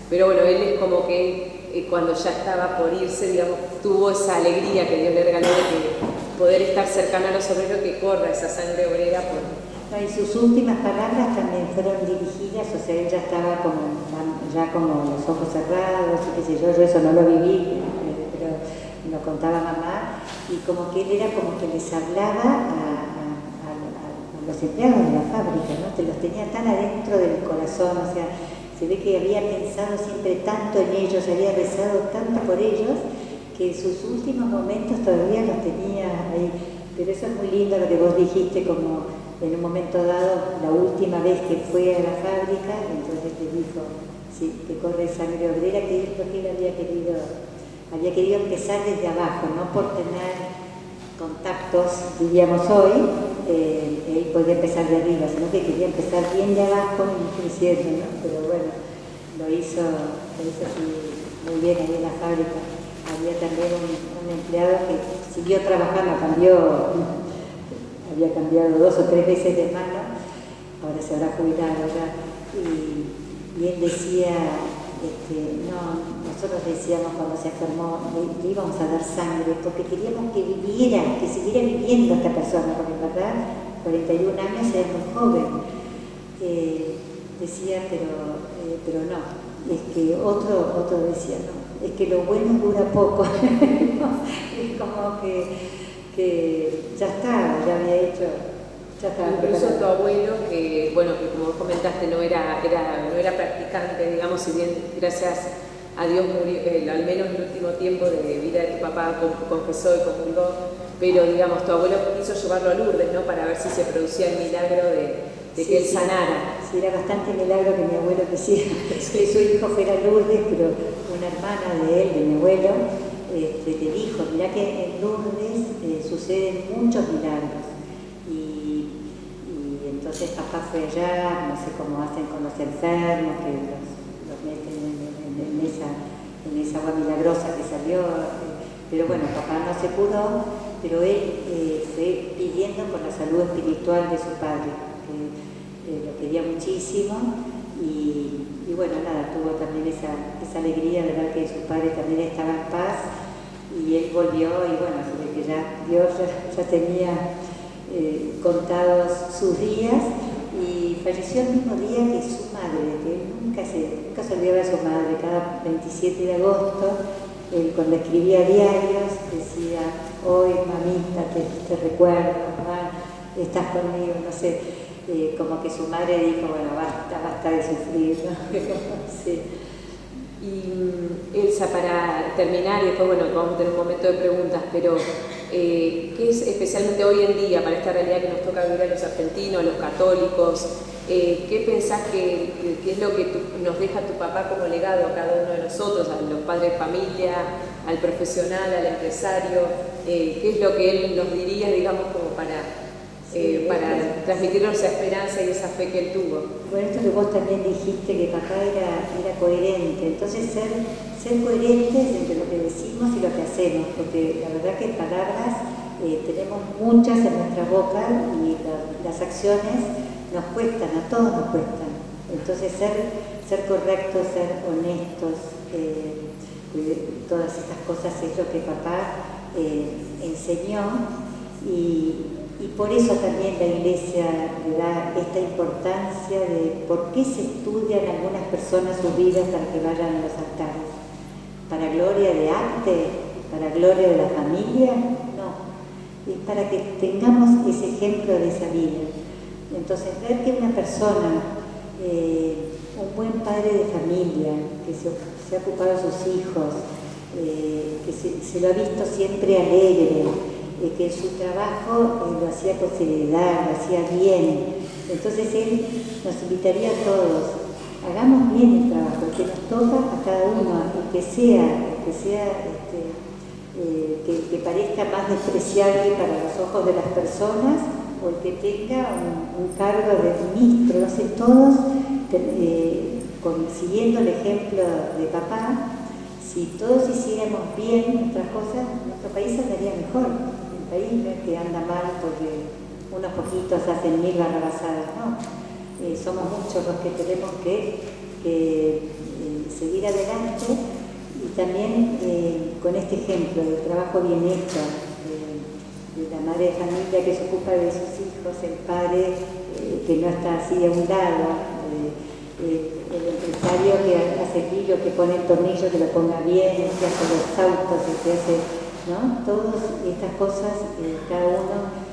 Pero bueno, él es como que cuando ya estaba por irse, digamos, tuvo esa alegría que Dios le regaló de que poder estar cercano a los obreros, que corra esa sangre obrera. No, y sus últimas palabras también fueron dirigidas, o sea, él ya estaba ya como los ojos cerrados, y qué sé yo eso no lo viví, pero lo contaba mamá, y como que él era como que les hablaba a los empleados de la fábrica, ¿no? Te los tenía tan adentro del corazón, o sea, se ve que había pensado siempre tanto en ellos, había rezado tanto por ellos, que sus últimos momentos todavía los tenía ahí. Pero eso es muy lindo lo que vos dijiste, como en un momento dado, la última vez que fue a la fábrica, entonces le dijo, sí, que corre sangre obrera, que es lo que él había querido empezar desde abajo, no por tener contactos, diríamos hoy, él podía empezar de arriba, sino que quería empezar bien de abajo y creciendo, ¿no? Pero bueno, lo hizo así muy bien ahí en la fábrica. Había también un empleado que siguió trabajando, había cambiado 2 o 3 veces de mano, ahora se habrá jubilado ya, y él decía, no, nosotros decíamos cuando se enfermó, le íbamos a dar sangre, porque queríamos que viviera, que siguiera viviendo esta persona, porque en verdad 41 años es muy joven. Decía, pero no, es que otro decía, no, es que lo bueno dura poco. Es como que ya estaba, ya había hecho, ya estaba. Incluso tu abuelo, que bueno, que como vos comentaste no era practicante, digamos, si bien gracias a Dios murió, al menos el último tiempo de vida de tu papá confesó y comulgó, pero digamos, tu abuelo quiso llevarlo a Lourdes, ¿no? Para ver si se producía el milagro de que él sanara. Sí, era bastante milagro que mi abuelo quisiera que su hijo fuera a Lourdes, pero una hermana de él, de mi abuelo, le dijo, mirá que en Lourdes suceden muchos milagros. Y entonces papá fue allá, no sé cómo hacen con los enfermos, que los meten en esa agua milagrosa que salió, pero bueno, papá no se curó, pero él fue pidiendo por la salud espiritual de su padre, que lo quería muchísimo, y bueno, nada, tuvo también esa alegría de ver que su padre también estaba en paz, y él volvió, y bueno, se ve que ya Dios ya tenía contados sus días, y falleció el mismo día que su madre, que él nunca se olvidaba de su madre. Cada 27 de agosto, él cuando escribía diarios decía, hoy mamita te recuerdo, mamá, estás conmigo, no sé, como que su madre dijo, bueno, basta de sufrir, ¿no? Sí. Y Elsa, para terminar, y después bueno, vamos a tener un momento de preguntas, pero ¿qué es especialmente hoy en día para esta realidad que nos toca vivir a los argentinos, a los católicos? ¿Qué pensás que es lo que nos deja tu papá como legado a cada uno de nosotros, a los padres de familia, al profesional, al empresario? ¿Qué es lo que él nos diría, digamos, como para transmitirnos esa esperanza y esa fe que él tuvo? Bueno, esto que vos también dijiste, que papá era coherente, entonces ser coherentes entre lo que decimos y lo que hacemos, porque la verdad que palabras tenemos muchas en nuestra boca y las acciones nos cuestan, a todos nos cuestan. Entonces ser correctos, ser honestos, todas estas cosas es lo que papá enseñó, y por eso también la Iglesia le da esta importancia de por qué se estudian algunas personas sus vidas para que vayan a los altares. ¿Para gloria de arte? ¿Para gloria de la familia? No, es para que tengamos ese ejemplo de esa vida. Entonces, ver que una persona, un buen padre de familia, que se ha ocupado de sus hijos, que se lo ha visto siempre alegre, que su trabajo lo hacía con seriedad, lo hacía bien. Entonces él nos invitaría a todos, hagamos bien el trabajo, que nos toca a cada uno, y que parezca más despreciable para los ojos de las personas, o el que tenga un cargo de ministro, no sé, todos siguiendo el ejemplo de papá. Si todos hiciéramos bien nuestras cosas, nuestro país andaría mejor. El país no es que anda mal porque unos poquitos hacen 1000 barrabasadas, no. Somos muchos los que tenemos que seguir adelante, y también con este ejemplo del trabajo bien hecho, de la madre de familia que se ocupa de sus hijos, el padre que no está así de un lado, el empresario que hace brillo, que pone el tornillo, que lo ponga bien, el que hace los autos, el que hace, ¿no? Todas estas cosas, cada uno,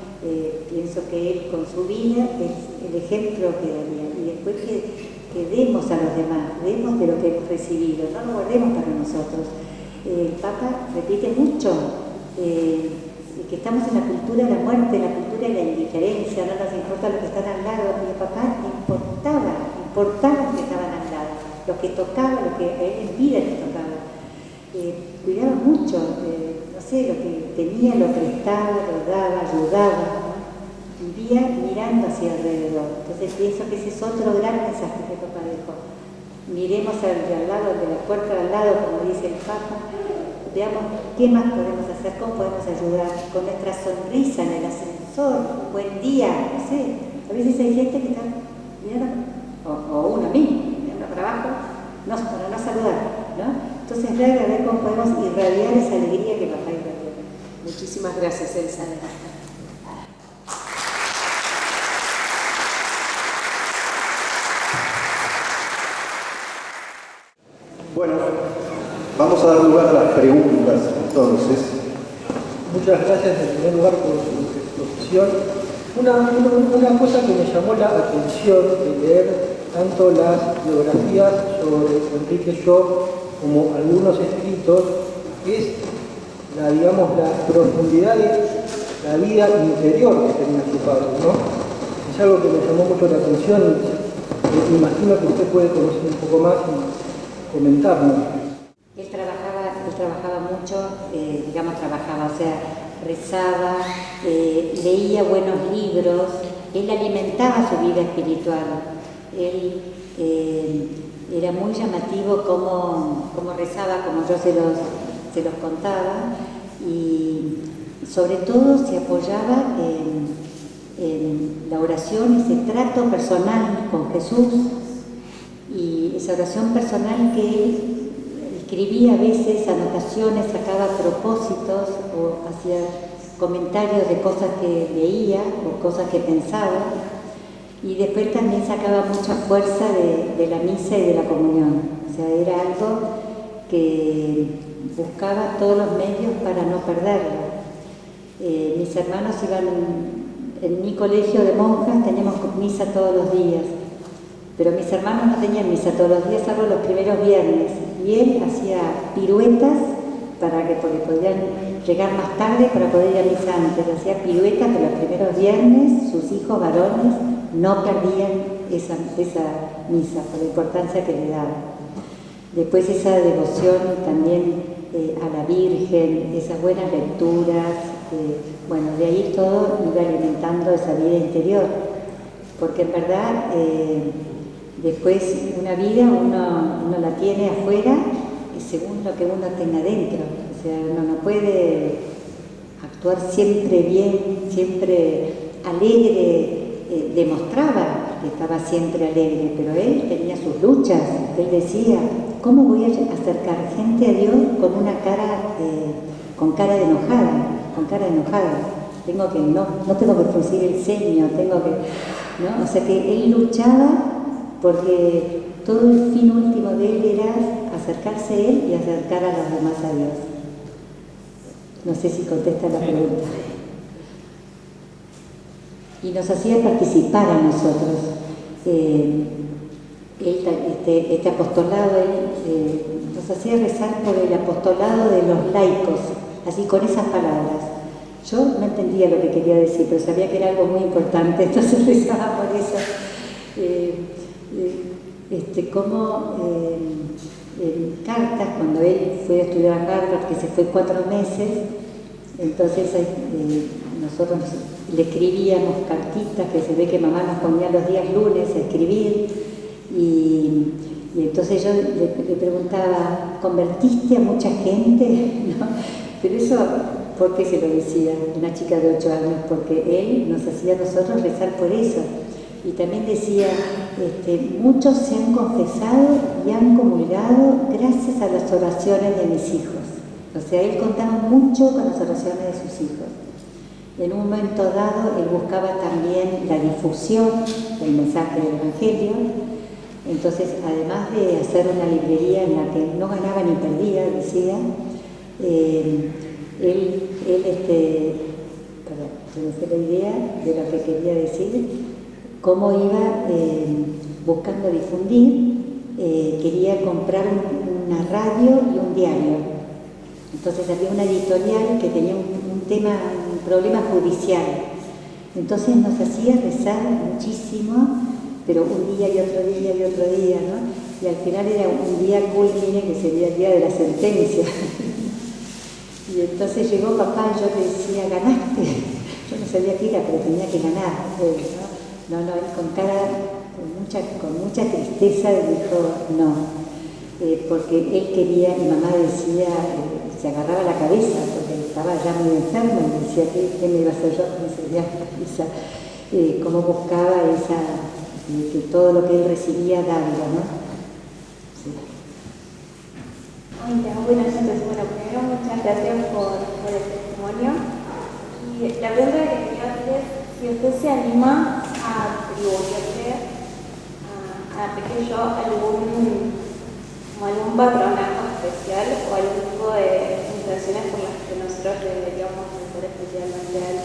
pienso que él con su vida es el ejemplo que daría. Y después que demos a los demás, demos de lo que hemos recibido, no lo guardemos para nosotros. El Papa repite mucho que estamos en la cultura de la muerte, la cultura de la indiferencia, no nos importa lo que están al lado, y el Papa importaba los que estaban al lado, los que tocaba, lo que a él en vida les tocaba. Cuidaba mucho, no sé, lo que tenía lo prestaba, lo daba, ayudaba, ¿no? Vivía mirando hacia alrededor. Entonces pienso que ese es otro gran mensaje que el Papa dejó. Miremos al de al lado, de la puerta de al lado, como dice el Papa, veamos qué más podemos hacer, cómo podemos ayudar, con nuestra sonrisa en el ascensor, buen día, no sé. A veces hay gente que está mirando, o uno mismo, mirando para abajo, para no saludar, ¿no? Entonces, a ver cómo podemos irradiar esa alegría que Papá irradia. Muchísimas gracias, Elsa. Bueno, vamos a dar lugar a las preguntas, entonces. Muchas gracias en primer lugar por su exposición. Una cosa que me llamó la atención de leer tanto las biografías sobre Enrique Shaw como algunos escritos es la profundidad de la vida interior que tenía su padre, ¿no? Es algo que me llamó mucho la atención y me imagino que usted puede conocer un poco más y comentarnos. Él trabajaba mucho, o sea, rezaba, leía buenos libros, él alimentaba su vida espiritual. Él era muy llamativo cómo rezaba, como yo se los contaba, y sobre todo se apoyaba en la oración, ese trato personal con Jesús, y esa oración personal que él escribía a veces, anotaciones, sacaba propósitos o hacía comentarios de cosas que leía o cosas que pensaba. Y después también sacaba mucha fuerza de la misa y de la comunión. O sea, era algo que buscaba todos los medios para no perderlo. Mis hermanos iban, en mi colegio de monjas teníamos misa todos los días, pero mis hermanos no tenían misa todos los días, salvo los primeros viernes. Y él hacía piruetas porque podían llegar más tarde para poder ir a misa antes. Hacía piruetas de los primeros viernes, sus hijos varones no perdían esa misa por la importancia que le daba. Después esa devoción también a la Virgen, esas buenas lecturas, de ahí todo iba alimentando esa vida interior, porque en verdad después una vida uno la tiene afuera según lo que uno tenga dentro. O sea, uno no puede actuar siempre bien, siempre alegre. Demostraba que estaba siempre alegre, pero él tenía sus luchas. Él decía, ¿cómo voy a acercar gente a Dios con una cara, con cara de enojada? No tengo que fruncir el ceño, ¿no? O sea que él luchaba porque todo el fin último de él era acercarse a él y acercar a los demás a Dios. No sé si contesta la pregunta. Y nos hacía participar a nosotros. Este apostolado, nos hacía rezar por el apostolado de los laicos, así con esas palabras. Yo no entendía lo que quería decir, pero sabía que era algo muy importante, entonces rezaba por eso. En cartas, cuando él fue a estudiar a Harvard, que se fue 4 meses, entonces nosotros le escribíamos cartitas, que se ve que mamá nos ponía los días lunes a escribir, y entonces yo le preguntaba, ¿convertiste a mucha gente? ¿No? Pero eso, ¿por qué se lo decía? Una chica de 8 años, porque él nos hacía a nosotros rezar por eso. Y también decía, muchos se han confesado y han comulgado gracias a las oraciones de mis hijos. O sea, él contaba mucho con las oraciones de sus hijos. En un momento dado, él buscaba también la difusión del mensaje del Evangelio. Entonces, además de hacer una librería en la que no ganaba ni perdía, decía, perdón, se me fue la idea de lo que quería decir, cómo iba buscando difundir, quería comprar una radio y un diario. Entonces había una editorial que tenía un problema judicial. Entonces nos hacía rezar muchísimo, pero un día y otro día y otro día, ¿no? Y al final era un día culmine que sería el día de la sentencia. Y entonces llegó papá y yo le decía, ganaste. Yo no sabía qué era, pero tenía que ganar. ¿No? No, él con mucha tristeza dijo no. Porque él quería, mi mamá decía, se agarraba la cabeza porque estaba ya muy enfermo y decía, ¿qué me iba a hacer yo con ese viaje? Cómo buscaba que todo lo que él recibía darlo, ¿no? Sí. Hola, buenas noches. Bueno, primero muchas gracias por el testimonio. Y la pregunta que quería hacer es si usted se anima a atribuirle a Pequeño algún patronato especial o algún tipo de intenciones por las que nosotros deberíamos pensar especialmente a él.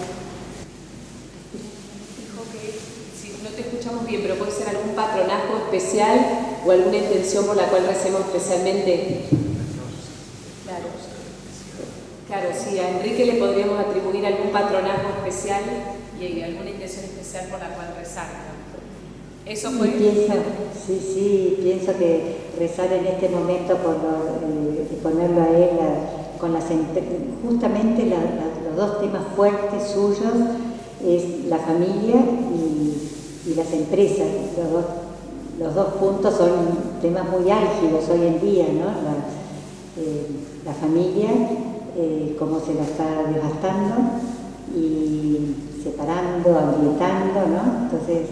Dijo que, si no te escuchamos bien, pero puede ser algún patronazgo especial o alguna intención por la cual recemos especialmente. Claro, sí, a Enrique le podríamos atribuir algún patronazgo especial y alguna intención especial por la cual rezar. Eso fue. Pienso que rezar en este momento por ponerlo a él justamente los dos temas fuertes suyos es la familia y las empresas. Los dos puntos son temas muy álgidos hoy en día, ¿no? La familia, cómo se la está devastando y separando, agrietando, ¿no? Entonces,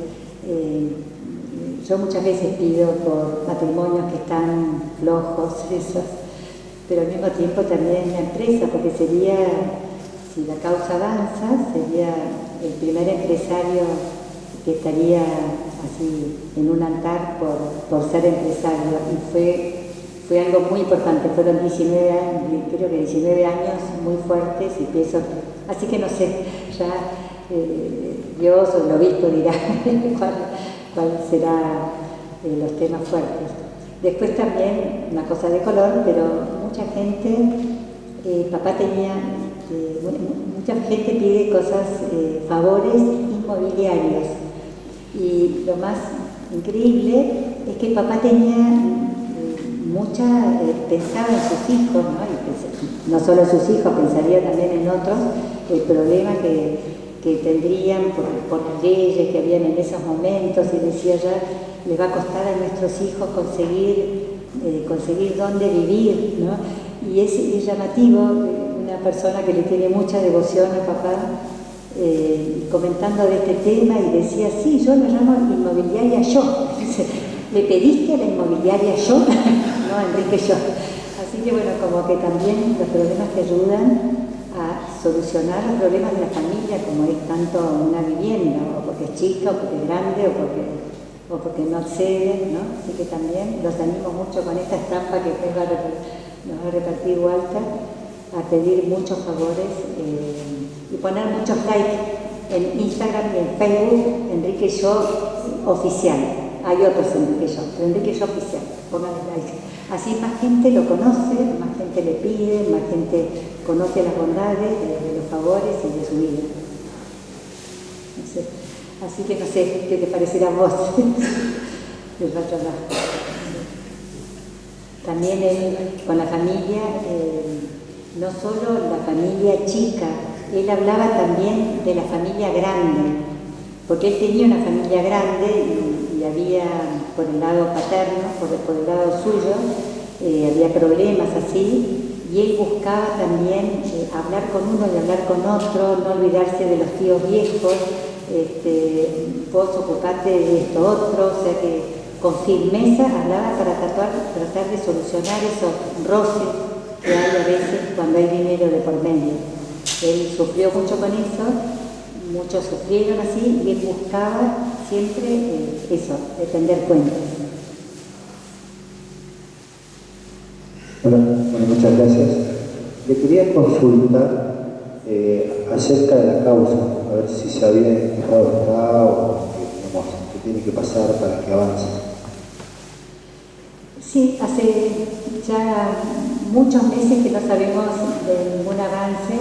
yo muchas veces pido por matrimonios que están flojos, pero al mismo tiempo también la empresa, porque sería, si la causa avanza, sería el primer empresario que estaría así en un altar por ser empresario, y fue algo muy importante. Fueron 19 años muy fuertes y pienso, así que no sé, ya Dios o el obispo dirá cuál será los temas fuertes. Después también, una cosa de color, pero mucha gente, mucha gente pide cosas, favores inmobiliarios, y lo más increíble es que papá tenía pensaba en sus hijos, ¿no? Y no solo en sus hijos, pensaría también en otros, el problema que tendrían por las leyes que habían en esos momentos, y decía ya, les va a costar a nuestros hijos conseguir dónde vivir, ¿no? Y es llamativo, una persona que le tiene mucha devoción a papá, comentando de este tema, y decía, sí, yo lo llamo inmobiliaria yo. ¿Le pediste a la inmobiliaria yo? No, Enrique, yo. Así que bueno, como que también los problemas que ayudan a solucionar los problemas de la familia, como es tanto una vivienda, o porque es chica, o porque es grande, o porque no accede, ¿no? Así que también los animo mucho con esta estampa que nos va a repartir Walter, a pedir muchos favores y poner muchos likes en Instagram y en Facebook, Enrique Yo Oficial. Hay otros Enrique Yo, pero Enrique Yo Oficial, pónganle like. Así más gente lo conoce, más gente le pide, más gente conoce las bondades de los favores y de su vida. No sé. Así que no sé qué te parecerá a vos. Les va a llorar. También él, con la familia, no solo la familia chica, él hablaba también de la familia grande, porque él tenía una familia grande y había, por el lado paterno, por el lado suyo, había problemas así, y él buscaba también hablar con uno y hablar con otro, no olvidarse de los tíos viejos, vos ocupate de esto otro, o sea que con firmeza hablaba para tratar de solucionar esos roces que hay a veces cuando hay dinero de por medio. Él sufrió mucho con eso, muchos sufrieron así, y él buscaba siempre eso, defender cuentas. Bueno, muchas gracias. Le quería consultar acerca de la causa, a ver si se había dejado acá o qué tiene que pasar para que avance. Sí, hace ya muchos meses que no sabemos de ningún avance,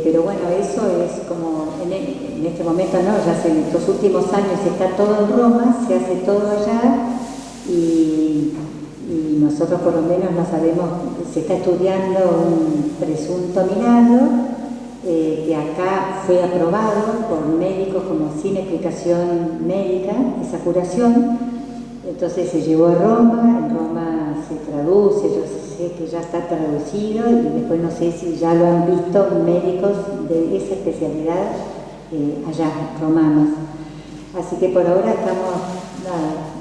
pero bueno, eso es como en este momento, no, ya hace los últimos años está todo en Roma, se hace todo allá y nosotros por lo menos no sabemos, se está estudiando un presunto milagro que acá fue aprobado por médicos como sin explicación médica, esa curación. Entonces se llevó a Roma, en Roma se traduce, yo sé que ya está traducido y después no sé si ya lo han visto médicos de esa especialidad allá, romanos. Así que por ahora estamos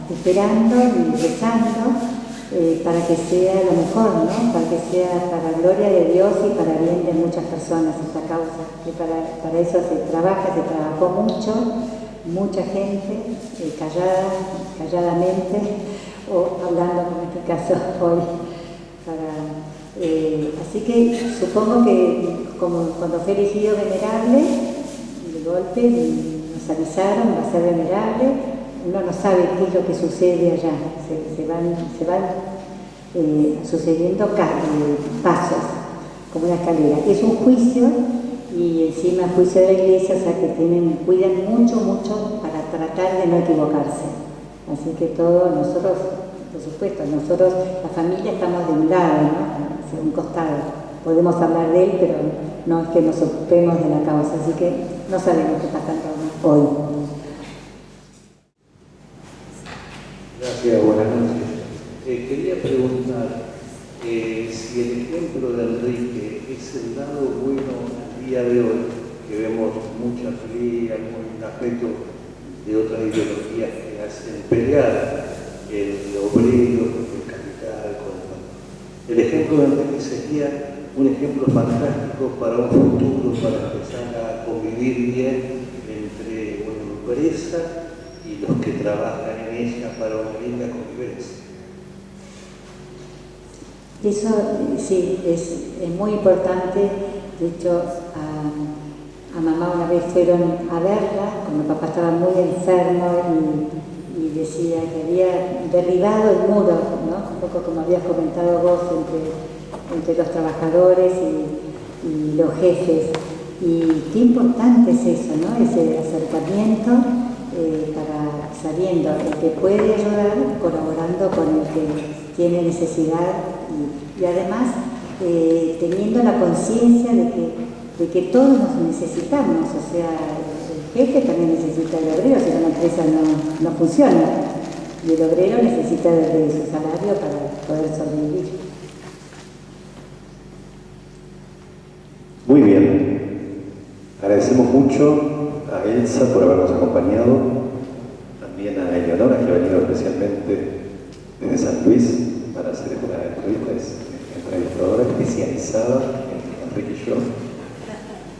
esperando y rezando para que sea lo mejor, ¿no? Para que sea para gloria de Dios y para bien de muchas personas esta causa. Que para eso se trabajó mucho, mucha gente calladamente o hablando como en este caso hoy. Así que supongo que como cuando fue elegido venerable, de golpe nos avisaron, va a ser venerable. Uno no sabe qué es lo que sucede allá, se van sucediendo pasos, como una escalera. Es un juicio y encima el juicio de la iglesia, o sea que cuidan mucho para tratar de no equivocarse. Así que todos nosotros, por supuesto, nosotros, la familia, estamos de un lado, ¿no? Hacia un costado. Podemos hablar de él, pero no es que nos ocupemos de la causa, así que no sabemos qué pasa hoy. Gracias, buenas noches. Quería preguntar si el ejemplo de Enrique es el lado bueno al día de hoy, que vemos mucha pelea, un aspecto de otras ideologías que hacen pelear el obrero con el capital. El ejemplo de Enrique sería un ejemplo fantástico para un futuro, para empezar a convivir bien entre una empresa y los que trabajan en ella para una linda convivencia. Eso sí, es muy importante. De hecho, a mamá una vez fueron a verla, cuando papá estaba muy enfermo y decía que había derribado el muro, ¿no? Un poco como habías comentado vos, entre los trabajadores y los jefes. Y qué importante es eso, ¿no? Ese acercamiento para sabiendo el que puede ayudar, colaborando con el que tiene necesidad y además teniendo la conciencia de que todos nos necesitamos, o sea, el jefe también necesita el obrero, si no la empresa no funciona, y el obrero necesita de su salario para poder sobrevivir. Muy bien. Agradecemos mucho a Elsa por habernos acompañado, también a Eleonora, que ha venido especialmente desde San Luis para hacer esta entrevista, es entrevistadora especializada en Enrique Yo.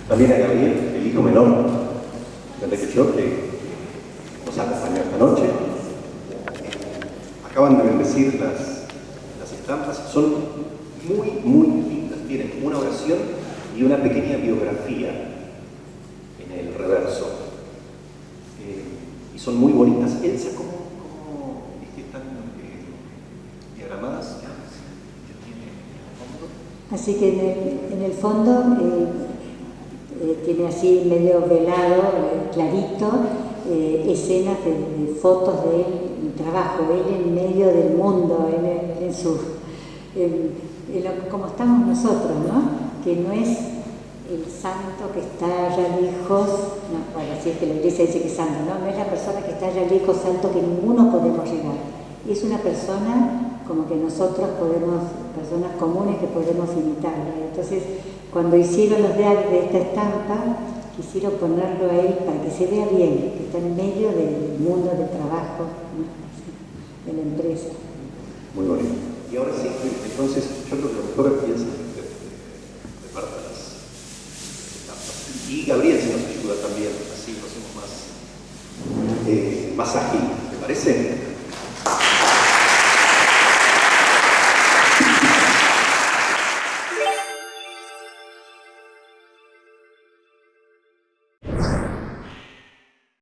También a Gabriel, el hijo menor de Enrique Yo, que nos acompañó esta noche. Acaban de bendecir las estampas, son muy lindas, tienen una oración y una pequeña biografía en el reverso. Y son muy bonitas. Elsa, ¿cómo es que están diagramadas? Así que en el fondo tiene así medio velado, clarito, escenas de fotos de él en trabajo, él en medio del mundo, como estamos nosotros, ¿no? Que no es el santo que está allá lejos, no, bueno, si es que la iglesia dice que es santo, no es la persona que está allá lejos, santo, que ninguno podemos llegar. Es una persona como que nosotros personas comunes que podemos imitarlo. Entonces, cuando hicieron los de esta estampa, quisieron ponerlo a él para que se vea bien, que está en medio del mundo del trabajo, ¿no? De la empresa. Muy bonito. Y ahora sí, entonces yo creo que la doctora piensa de parte Y Gabriel si nos ayuda también, así lo hacemos más ágil, ¿te parece?